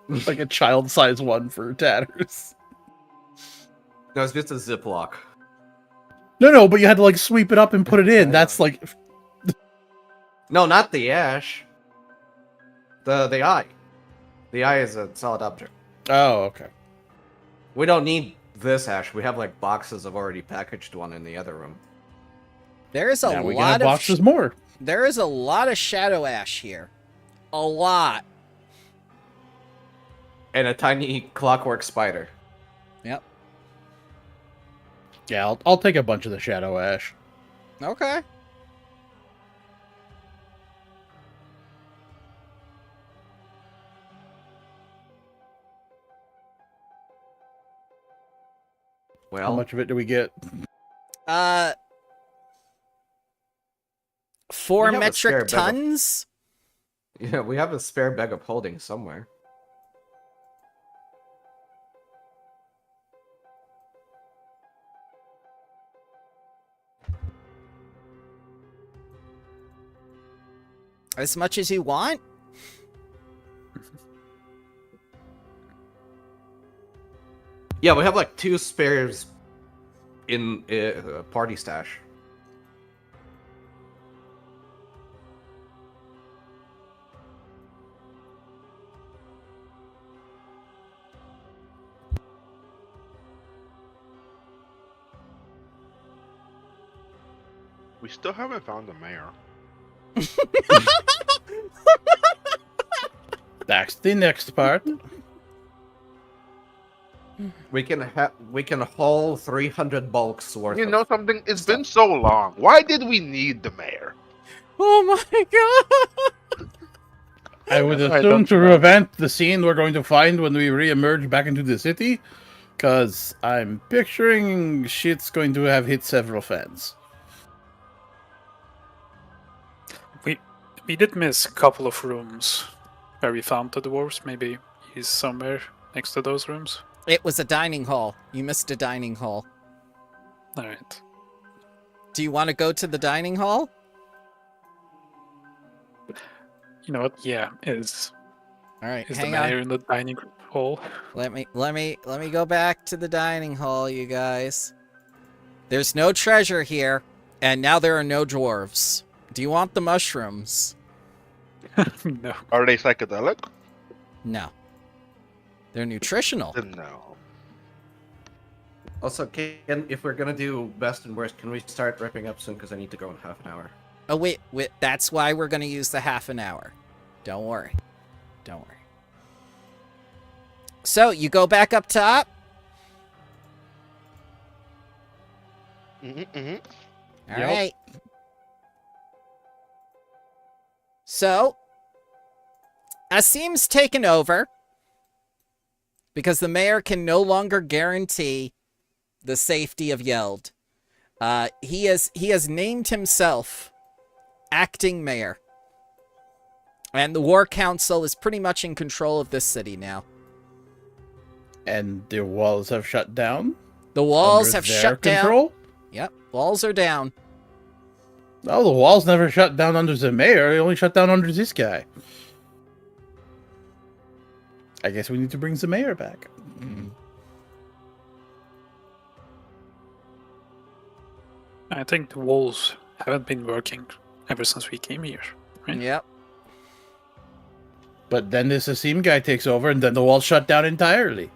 Like a child-size one for tatters. No, it's just a Ziploc. No, but you had to like sweep it up and put it in. That's like... No, not the ash. The eye. The eye is a solid object. Oh, okay. We don't need this ash. We have like boxes of already packaged one in the other room. There is a Now we can lot have of boxes more. there is a lot of shadow ash here. A lot. And a tiny clockwork spider. Yep. Yeah, I'll take a bunch of the Shadow Ash. Okay. Well, How much of it do we get? 4 We have a spare metric bag of- tons. yeah, we have a spare bag of holding somewhere. As much as you want. Yeah, we have like 2 spares in party stash. We still haven't found the mayor. That's the next part. We can haul 300 bulks worth. You of know something? It's stuff. been so long. Why did we need the mayor? Oh my god! I would Alright, assume that's to fine. prevent the scene we're going to find when we re-emerge back into the city, because I'm picturing shit's going to have hit several fans. We did miss a couple of rooms where we found the dwarves. Maybe he's somewhere next to those rooms. It was a dining hall. You missed a dining hall. Alright. Do you want to go to the dining hall? You know what? Yeah, is All right, the hang mayor on. in the dining hall? Let me go back to the dining hall, you guys. There's no treasure here, and now there are no dwarves. Do you want the mushrooms? No. Are they psychedelic? No. They're nutritional. Then no. Also, if we're gonna do best and worst, can we start wrapping up soon? Because I need to go in half an hour. Oh, wait, that's why we're going to use the half an hour. Don't worry. Don't worry. So, you go back up top. All right. So, Asim's taken over because the mayor can no longer guarantee the safety of Yeld. He has named himself acting mayor. And the War Council is pretty much in control of this city now. And the walls have shut down? The walls Under have their shut down. control? Yep, walls are down. No, the walls never shut down under the mayor. They only shut down under this guy. I guess we need to bring the mayor back. I think the walls haven't been working ever since we came here. Right? Yep. But then this Asim guy takes over, and then the walls shut down entirely.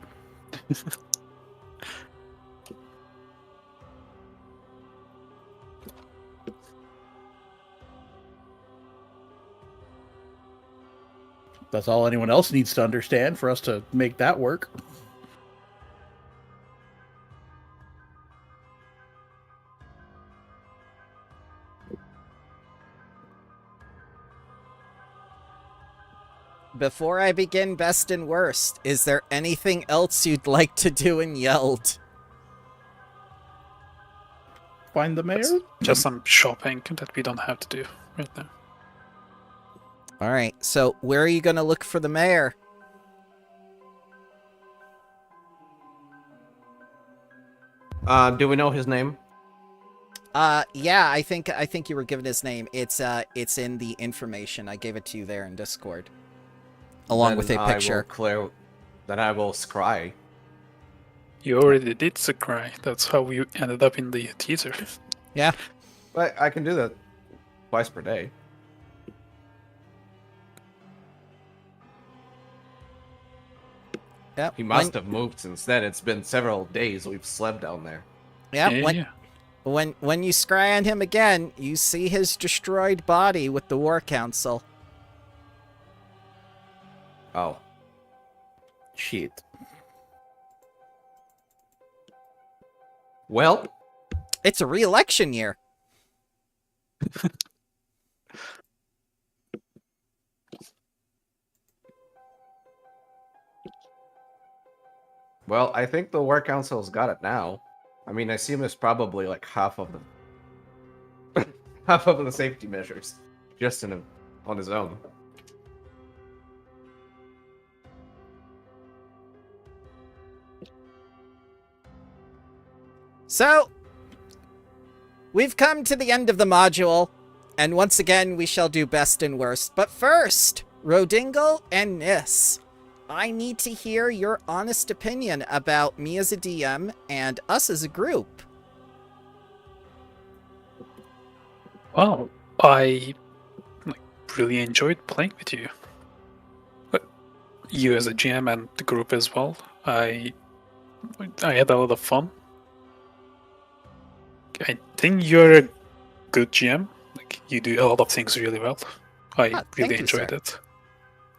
That's all anyone else needs to understand for us to make that work. Before I begin best and worst, is there anything else you'd like to do in Yeld? Find the mayor? It's just some shopping that we don't have to do right now. All right, so where are you going to look for the mayor? Do we know his name? Yeah, I think you were given his name. It's in the information. I gave it to you there in Discord. Along with a picture. Then I will scry. You already did Sakurai. That's how we ended up in the teaser. Yeah. But I can do that twice per day. Yep. He must have moved since then. It's been several days we've slept down there. Yeah. Yeah. When you scry on him again, you see his destroyed body with the War Council. Oh. Shit. Well, It's a re-election year. I think the War Council's got it now. I mean, I assume it's probably like half of the half of the safety measures, just on his own. So, we've come to the end of the module, and once again we shall do best and worst. But first, Rodingle and Nis, I need to hear your honest opinion about me as a DM and us as a group. Well, I really enjoyed playing with you. But you as a GM and the group as well. I had a lot of fun. I think you're a good GM. Like, you do a lot of things really well. I really enjoyed it.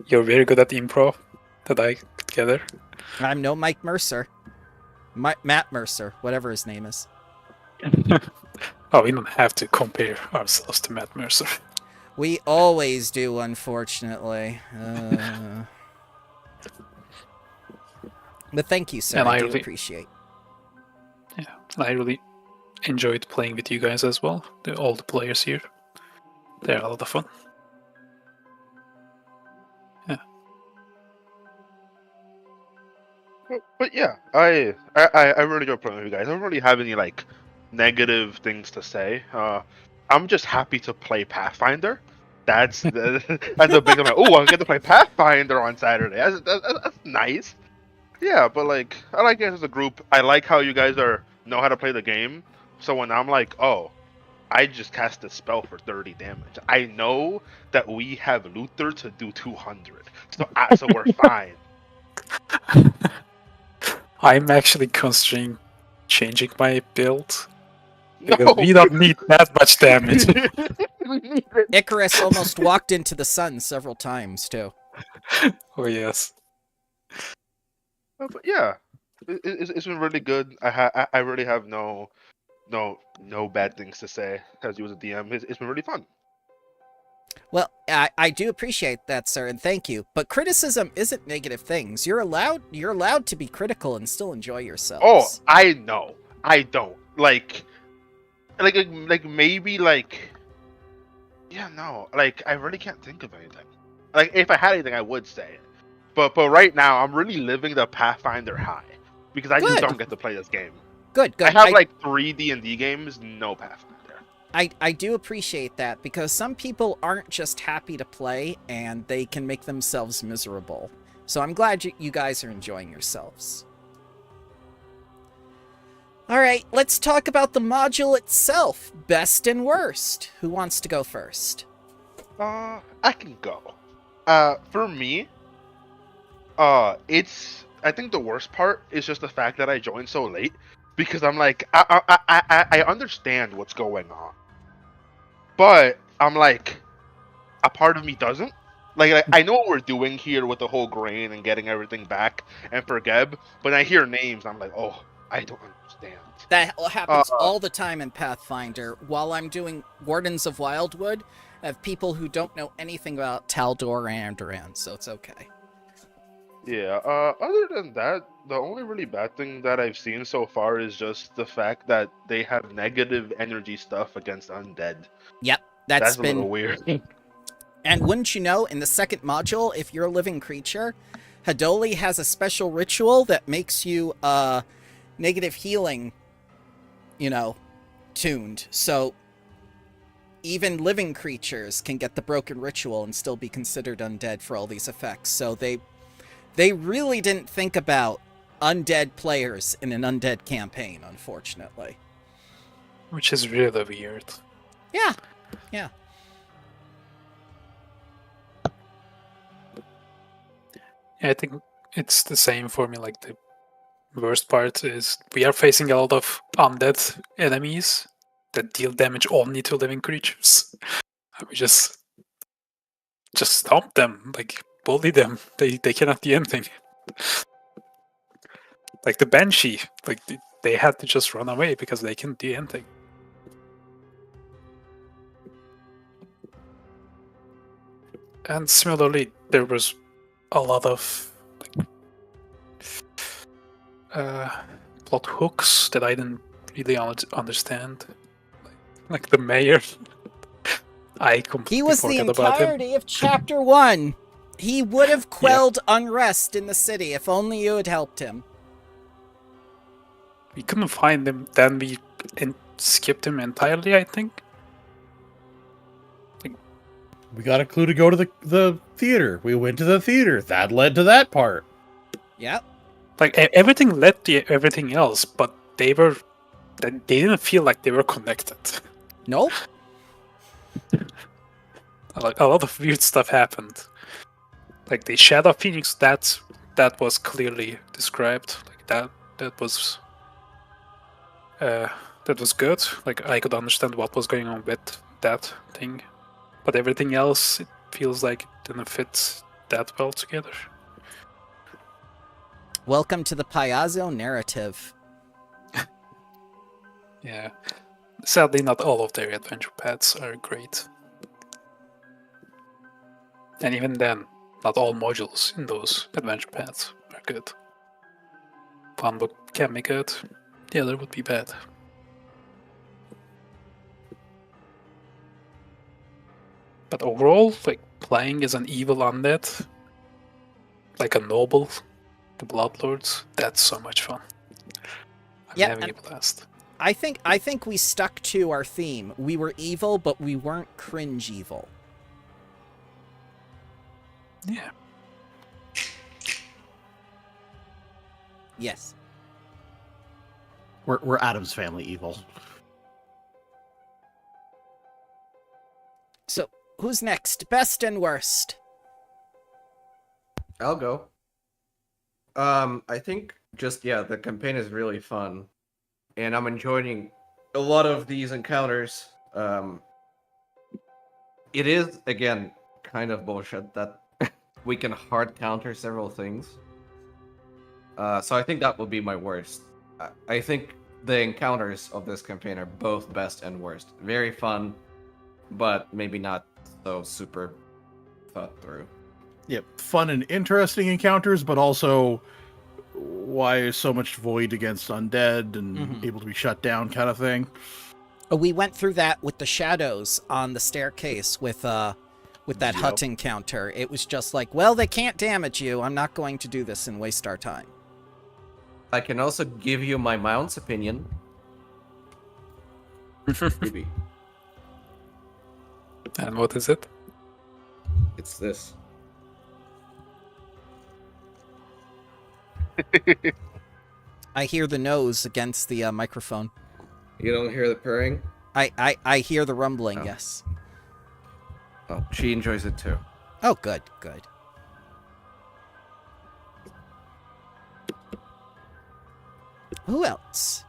You're very good at improv that I could gather. I'm no Mike Mercer. Matt Mercer, whatever his name is. Oh, we don't have to compare ourselves to Matt Mercer. We always do, unfortunately. But thank you, sir. And I do appreciate. Yeah, I really enjoyed playing with you guys as well. All the players here. They're a lot of fun. Yeah. But yeah, I really enjoy playing with you guys. I don't really have any like negative things to say. I'm just happy to play Pathfinder. That's a big thing. Like, oh, I get to play Pathfinder on Saturday. That's nice. Yeah, but like I like it as a group. I like how you guys know how to play the game. So when I'm like, oh, I just cast a spell for 30 damage. I know that we have Luther to do 200. So we're fine. I'm actually considering changing my build. Because we don't need that much damage. Icarus almost walked into the sun several times, too. Oh, yes. But yeah, it's been really good. I really have no bad things to say as you as a DM. It's been really fun. Well, I do appreciate that, sir, and thank you. But criticism isn't negative things. You're allowed to be critical and still enjoy yourselves. Oh, I know. I don't like maybe like. Yeah, no. Like I really can't think of anything. Like if I had anything, I would say it. But right now, I'm really living the Pathfinder high because I just don't get to play this game. Good. I have like 3 D&D games, no Pathfinder. I do appreciate that because some people aren't just happy to play and they can make themselves miserable. So I'm glad you guys are enjoying yourselves. Alright, let's talk about the module itself. Best and worst. Who wants to go first? I can go. For me, I think the worst part is just the fact that I joined so late because I'm like, I understand what's going on, but I'm like, a part of me doesn't. Like I know what we're doing here with the whole grain and getting everything back, and for Geb, but I hear names, I'm like, oh, I don't understand. That happens all the time in Pathfinder. While I'm doing Wardens of Wildwood, I have people who don't know anything about Taldor and Andoran, so it's okay. Yeah, other than that, the only really bad thing that I've seen so far is just the fact that they have negative energy stuff against undead. Yep, that's been a little weird. And wouldn't you know, in the second module, if you're a living creature, Hadoli has a special ritual that makes you negative healing, tuned. So even living creatures can get the broken ritual and still be considered undead for all these effects. So they really didn't think about undead players in an undead campaign, unfortunately. Which is really weird. Yeah. I think it's the same for me. Like, the worst part is we are facing a lot of undead enemies that deal damage only to living creatures. We just stomp them, like bully them. They cannot do anything. Like the Banshee, like they had to just run away because they can't do anything. And similarly, there was a lot of plot hooks that I didn't really understand. Like the mayor. I completely He was the forgot about him. entirety of Chapter 1. He would have quelled unrest in the city if only you had helped him. We couldn't find him, then we skipped him entirely, I think. We got a clue to go to the theater. We went to the theater. That led to that part. Yep. Like everything led to everything else, but they didn't feel like they were connected. Nope. Like a lot of weird stuff happened. Like the Shadow Phoenix, that was clearly described. Like that was good. Like I could understand what was going on with that thing, but everything else, it feels like it didn't fit that well together. Welcome to the Piazzo narrative. Yeah. Sadly, not all of their adventure paths are great. And even then, not all modules in those adventure paths are good. One book can be good, the other would be bad. But overall, like playing as an evil undead, like a noble, the Bloodlords, that's so much fun. I'm having a blast. I think we stuck to our theme. We were evil, but we weren't cringe evil. Yeah. Yes. We're Adam's family evil. So, who's next? Best and worst. I'll go. I think the campaign is really fun, and I'm enjoying a lot of these encounters. It is, again, kind of bullshit that we can hard counter several things. So I think that would be my worst. I think the encounters of this campaign are both best and worst. Very fun, but maybe not so super thought through. Yep, fun and interesting encounters, but also why is so much void against undead and able to be shut down kind of thing. We went through that with the shadows on the staircase with that hut encounter. It was just like, well, they can't damage you. I'm not going to do this and waste our time. I can also give you my mount's opinion. Maybe. And what is it? It's this. I hear the nose against the microphone. You don't hear the purring? I hear the rumbling, Oh. yes. Oh, she enjoys it too. Oh, good, good. Who else?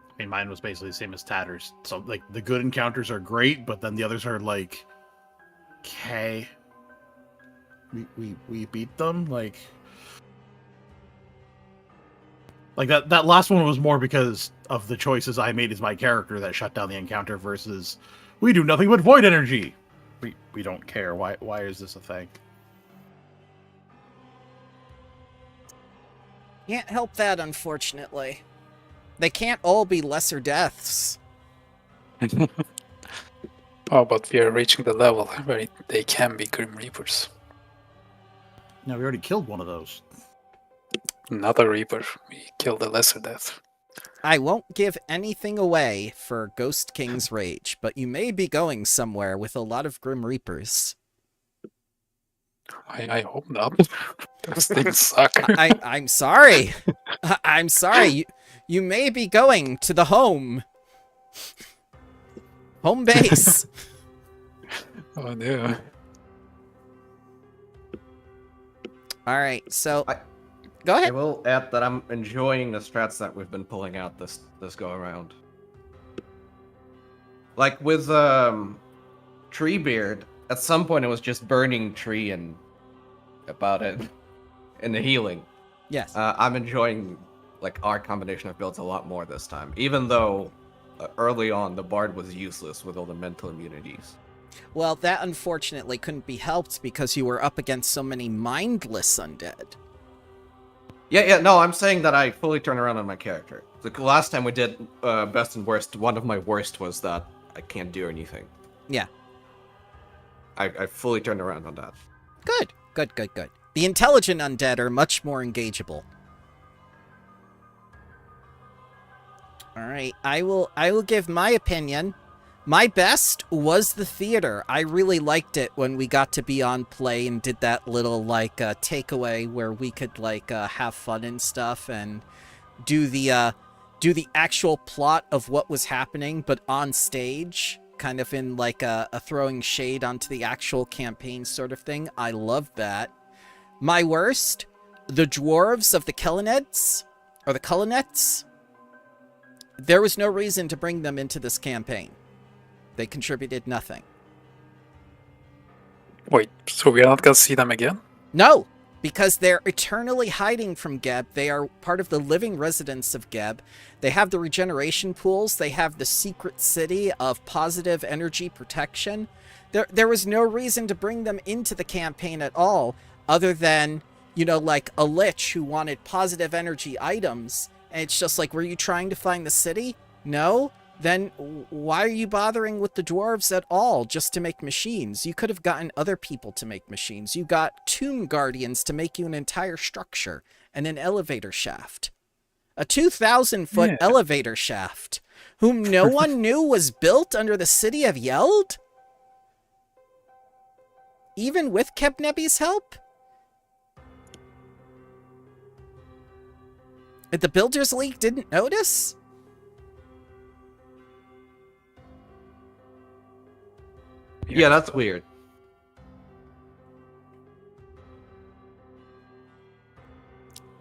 I mean, mine was basically the same as Tatter's. So, like, the good encounters are great, but then the others are like, okay, we beat them. Like that last one was more because of the choices I made as my character that shut down the encounter versus we do nothing but void energy. We don't care. Why is this a thing? Can't help that, unfortunately. They can't all be lesser deaths. Oh, but we are reaching the level where they can be Grim Reapers. No, we already killed one of those. Another Reaper. We killed a lesser death. I won't give anything away for Ghost King's Rage, but you may be going somewhere with a lot of Grim Reapers. I hope not. Those things suck. I'm sorry. I'm sorry. You may be going to the home base. Oh no. All right, so go I ahead. will add that I'm enjoying the strats that we've been pulling out this go around. Like with Treebeard, at some point it was just burning tree and about it, and the healing. Yes. I'm enjoying like our combination of builds a lot more this time, even though early on, the bard was useless with all the mental immunities. Well, that unfortunately couldn't be helped because you were up against so many mindless undead. Yeah, no, I'm saying that I fully turned around on my character. The last time we did best and worst, one of my worst was that I can't do anything. Yeah. I fully turned around on that. Good. The intelligent undead are much more engageable. Alright, I will give my opinion. My best was the theater. I really liked it when we got to be on play and did that little, like, takeaway where we could, like, have fun and stuff and do the actual plot of what was happening, but on stage, kind of in, like, a throwing shade onto the actual campaign sort of thing. I loved that. My worst, the dwarves of the Kellanets, or the Cullinets. There was no reason to bring them into this campaign. They contributed nothing. Wait, so we're not gonna see them again? No, because they're eternally hiding from Geb. They are part of the living residents of Geb. They have the regeneration pools. They have the secret city of positive energy protection. There was no reason to bring them into the campaign at all, other than, you know, like a lich who wanted positive energy items. And it's just like, were you trying to find the city? No? Then why are you bothering with the dwarves at all just to make machines? You could have gotten other people to make machines. You got tomb guardians to make you an entire structure and an elevator shaft. A 2,000-foot elevator shaft, whom no one knew was built under the city of Yeld? Even with Kebnebi's help? The Builders League didn't notice? Yeah, that's weird.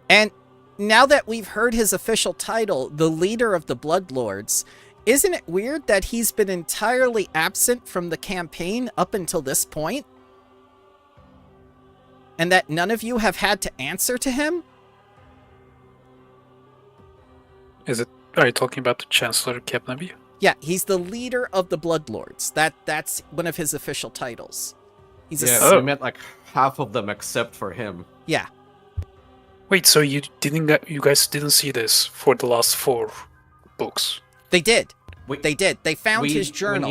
And now that we've heard his official title, the leader of the Bloodlords, isn't it weird that he's been entirely absent from the campaign up until this point? And that none of you have had to answer to him? Are you talking about the Chancellor Kebnebi? Yeah, he's the leader of the Bloodlords. That's one of his official titles. He's we met like half of them except for him. Yeah. Wait, so you guys didn't see this for the last 4 books? They did. They did. They found his journal.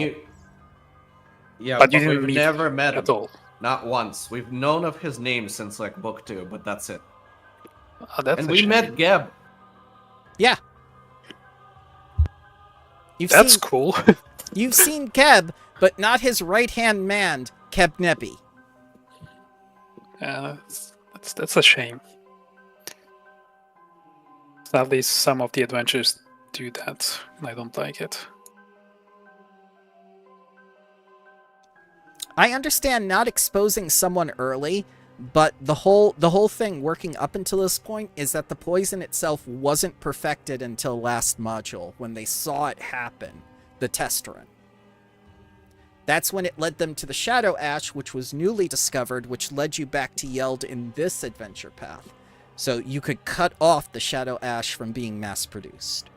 But you didn't we've meet never met him at all. Not once. We've known of his name since like book 2, but that's it. That's And a we shame. met Geb. Yeah. That's cool. You've seen Keb, but not his right-hand man, Kebnebi. That's a shame. At least some of the adventures do that, and I don't like it. I understand not exposing someone early, but the whole thing working up until this point is that the poison itself wasn't perfected until last module, when they saw it happen, the test run. That's when it led them to the Shadow Ash, which was newly discovered, which led you back to Yeld in this adventure path. So you could cut off the Shadow Ash from being mass-produced.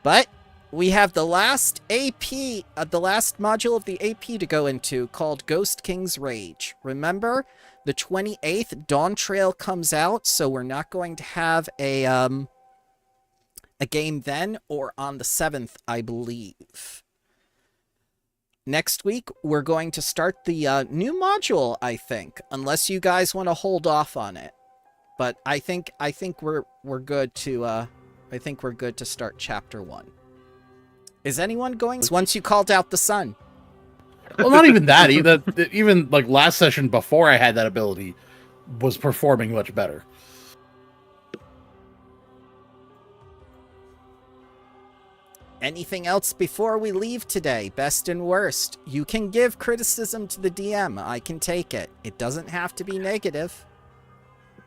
But we have the last AP, the last module of the AP to go into, called Ghost King's Rage. Remember, the 28th, Dawn Trail comes out, so we're not going to have a game then, or on the 7th, I believe. Next week, we're going to start the new module, I think, unless you guys want to hold off on it. But I think we're good to start chapter 1. Is anyone going once you called out the sun? Well, not even that. Even like last session before I had that ability was performing much better. Anything else before we leave today? Best and worst. You can give criticism to the DM. I can take it. It doesn't have to be negative.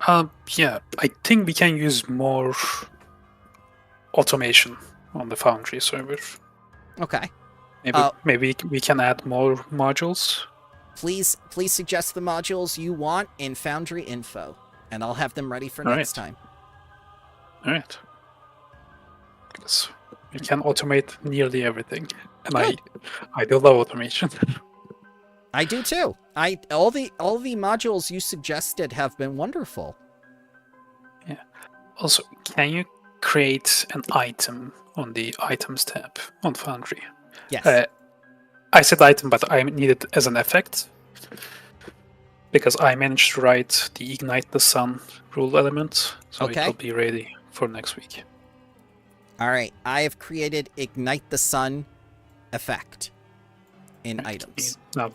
Yeah, I think we can use more automation on the Foundry server. Okay. Maybe we can add more modules. Please suggest the modules you want in Foundry info, and I'll have them ready for All next time. Alright. Because you can automate nearly everything. And Good. I do love automation. I do too. All the modules you suggested have been wonderful. Also, can you create an item on the items tab on Foundry? Yes. I said item, but I need it as an effect. Because I managed to write the Ignite the Sun rule element, so Okay. it will be ready for next week. All right. I have created Ignite the Sun effect in items. Now,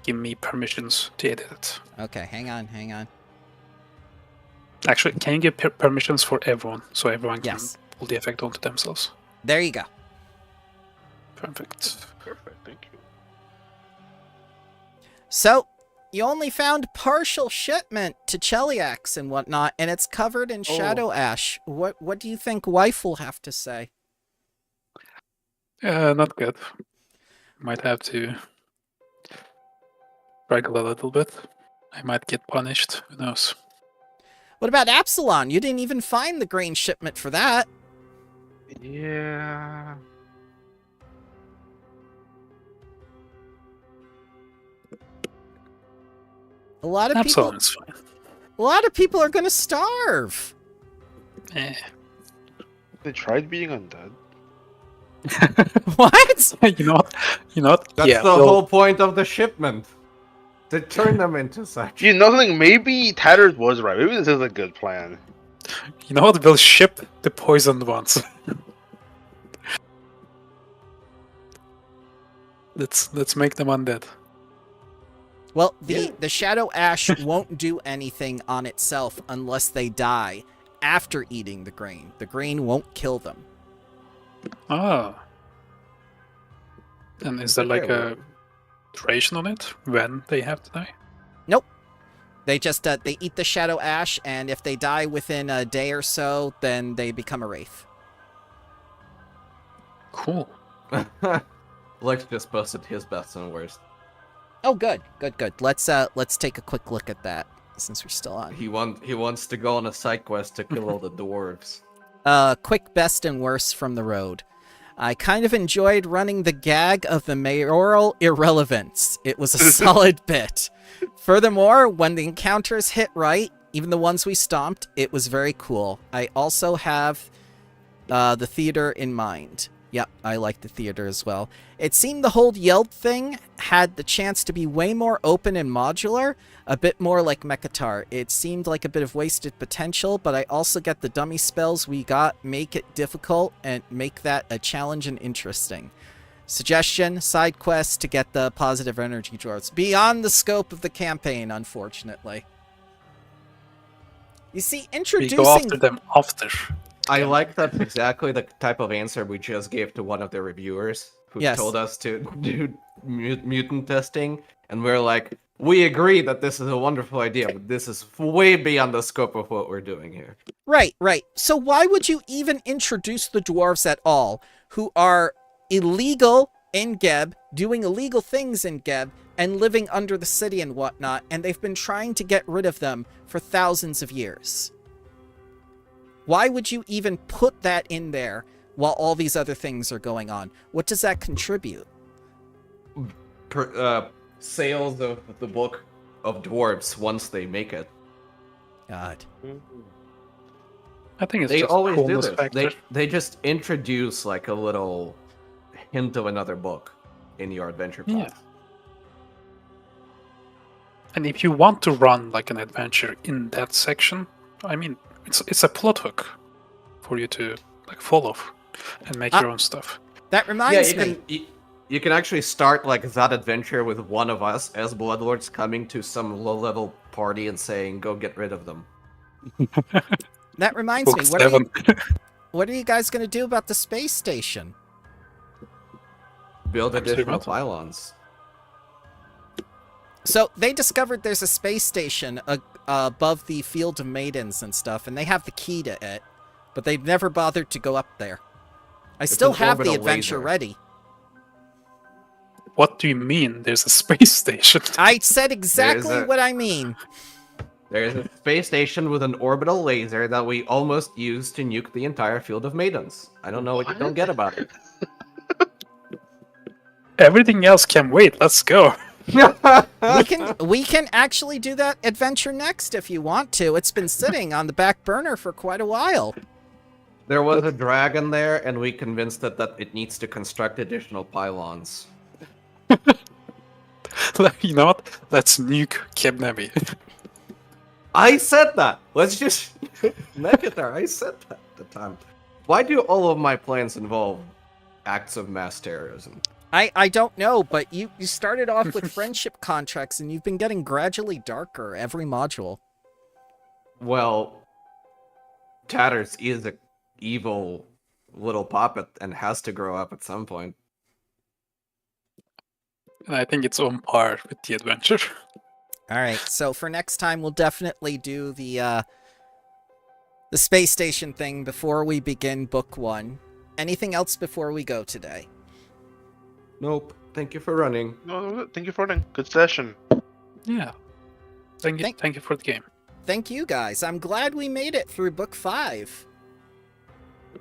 give me permissions to edit it. Okay, hang on. Actually, can you give permissions for everyone, so everyone can Yes. pull the effect onto themselves? There you go. Perfect. Perfect, thank you. So, you only found partial shipment to Cheliax and whatnot, and it's covered in shadow ash. What do you think wife will have to say? Not good. Might have to wriggle a little bit. I might get punished. Who knows? What about Absalon? You didn't even find the grain shipment for that. Yeah. A lot of Absalom people. is fine. A lot of people are gonna starve. Eh. They tried being undead. What? You know what? That's yeah, the whole point of the shipment. To turn them into such. You know something? Maybe Tattered was right. Maybe this is a good plan. You know what? We'll ship the poisoned ones. Let's make them undead. Well, the shadow ash won't do anything on itself unless they die after eating the grain. The grain won't kill them. Ah. And is there like a duration on it when they have to die? Nope. They just they eat the shadow ash, and if they die within a day or so, then they become a wraith. Cool. Lex just posted his best and worst. Oh, good. Let's take a quick look at that since we're still on. He wants to go on a side quest to kill all the dwarves. Quick best and worst from the road. I kind of enjoyed running the gag of the mayoral irrelevance. It was a solid bit. Furthermore, when the encounters hit right, even the ones we stomped, it was very cool. I also have the theater in mind. Yep, I like the theater as well. It seemed the whole Yeld thing had the chance to be way more open and modular, a bit more like Mekatar. It seemed like a bit of wasted potential, but I also get the dummy spells we got make it difficult and make that a challenge and interesting. Suggestion, side quest to get the positive energy dwarves. Beyond the scope of the campaign, unfortunately. You see, We introducing... go after them after. I like that's exactly the type of answer we just gave to one of the reviewers who Yes. told us to do mutant testing, and we're like, we agree that this is a wonderful idea, but this is way beyond the scope of what we're doing here. Right. So why would you even introduce the dwarves at all, who are illegal in Geb, doing illegal things in Geb, and living under the city and whatnot, and they've been trying to get rid of them for thousands of years? Why would you even put that in there while all these other things are going on? What does that contribute? Sales of the book of dwarves once they make it. God. I think it's They just always do coolness this. factor. They just introduce like a little hint of another book in your adventure path. Yeah. And if you want to run like an adventure in that section, I mean, it's a plot hook for you to like follow and make your own stuff. That reminds Yeah, me. you can actually start like that adventure with one of us as Bloodlords coming to some low-level party and saying, "Go get rid of them." That reminds Book me. 7. What are you guys going to do about the space station? Build I'm sorry, additional what? pylons. So they discovered there's a space station above the Field of Maidens and stuff, and they have the key to it, but they've never bothered to go up there. I still an have the orbital adventure laser. ready. What do you mean there's a space station? I said exactly a- what I mean. There is a space station with an orbital laser that we almost used to nuke the entire field of maidens. I don't know what you don't get about it. Everything else can wait. Let's go. We can actually do that adventure next if you want to. It's been sitting on the back burner for quite a while. There was a dragon there, and we convinced it that it needs to construct additional pylons. You know what? Let's nuke Kebnebi. I said that! Let's just make it there. I said that at the time. Why do all of my plans involve acts of mass terrorism? I don't know, but you started off with friendship contracts, and you've been getting gradually darker every module. Well, Tatters is a evil little puppet and has to grow up at some point. And I think it's on par with the adventure. All right, so for next time, we'll definitely do the space station thing before we begin book 1. Anything else before we go today? Nope. Thank you for running. No, thank you for running. Good session. Yeah. Thank you for the game. Thank you, guys. I'm glad we made it through book 5.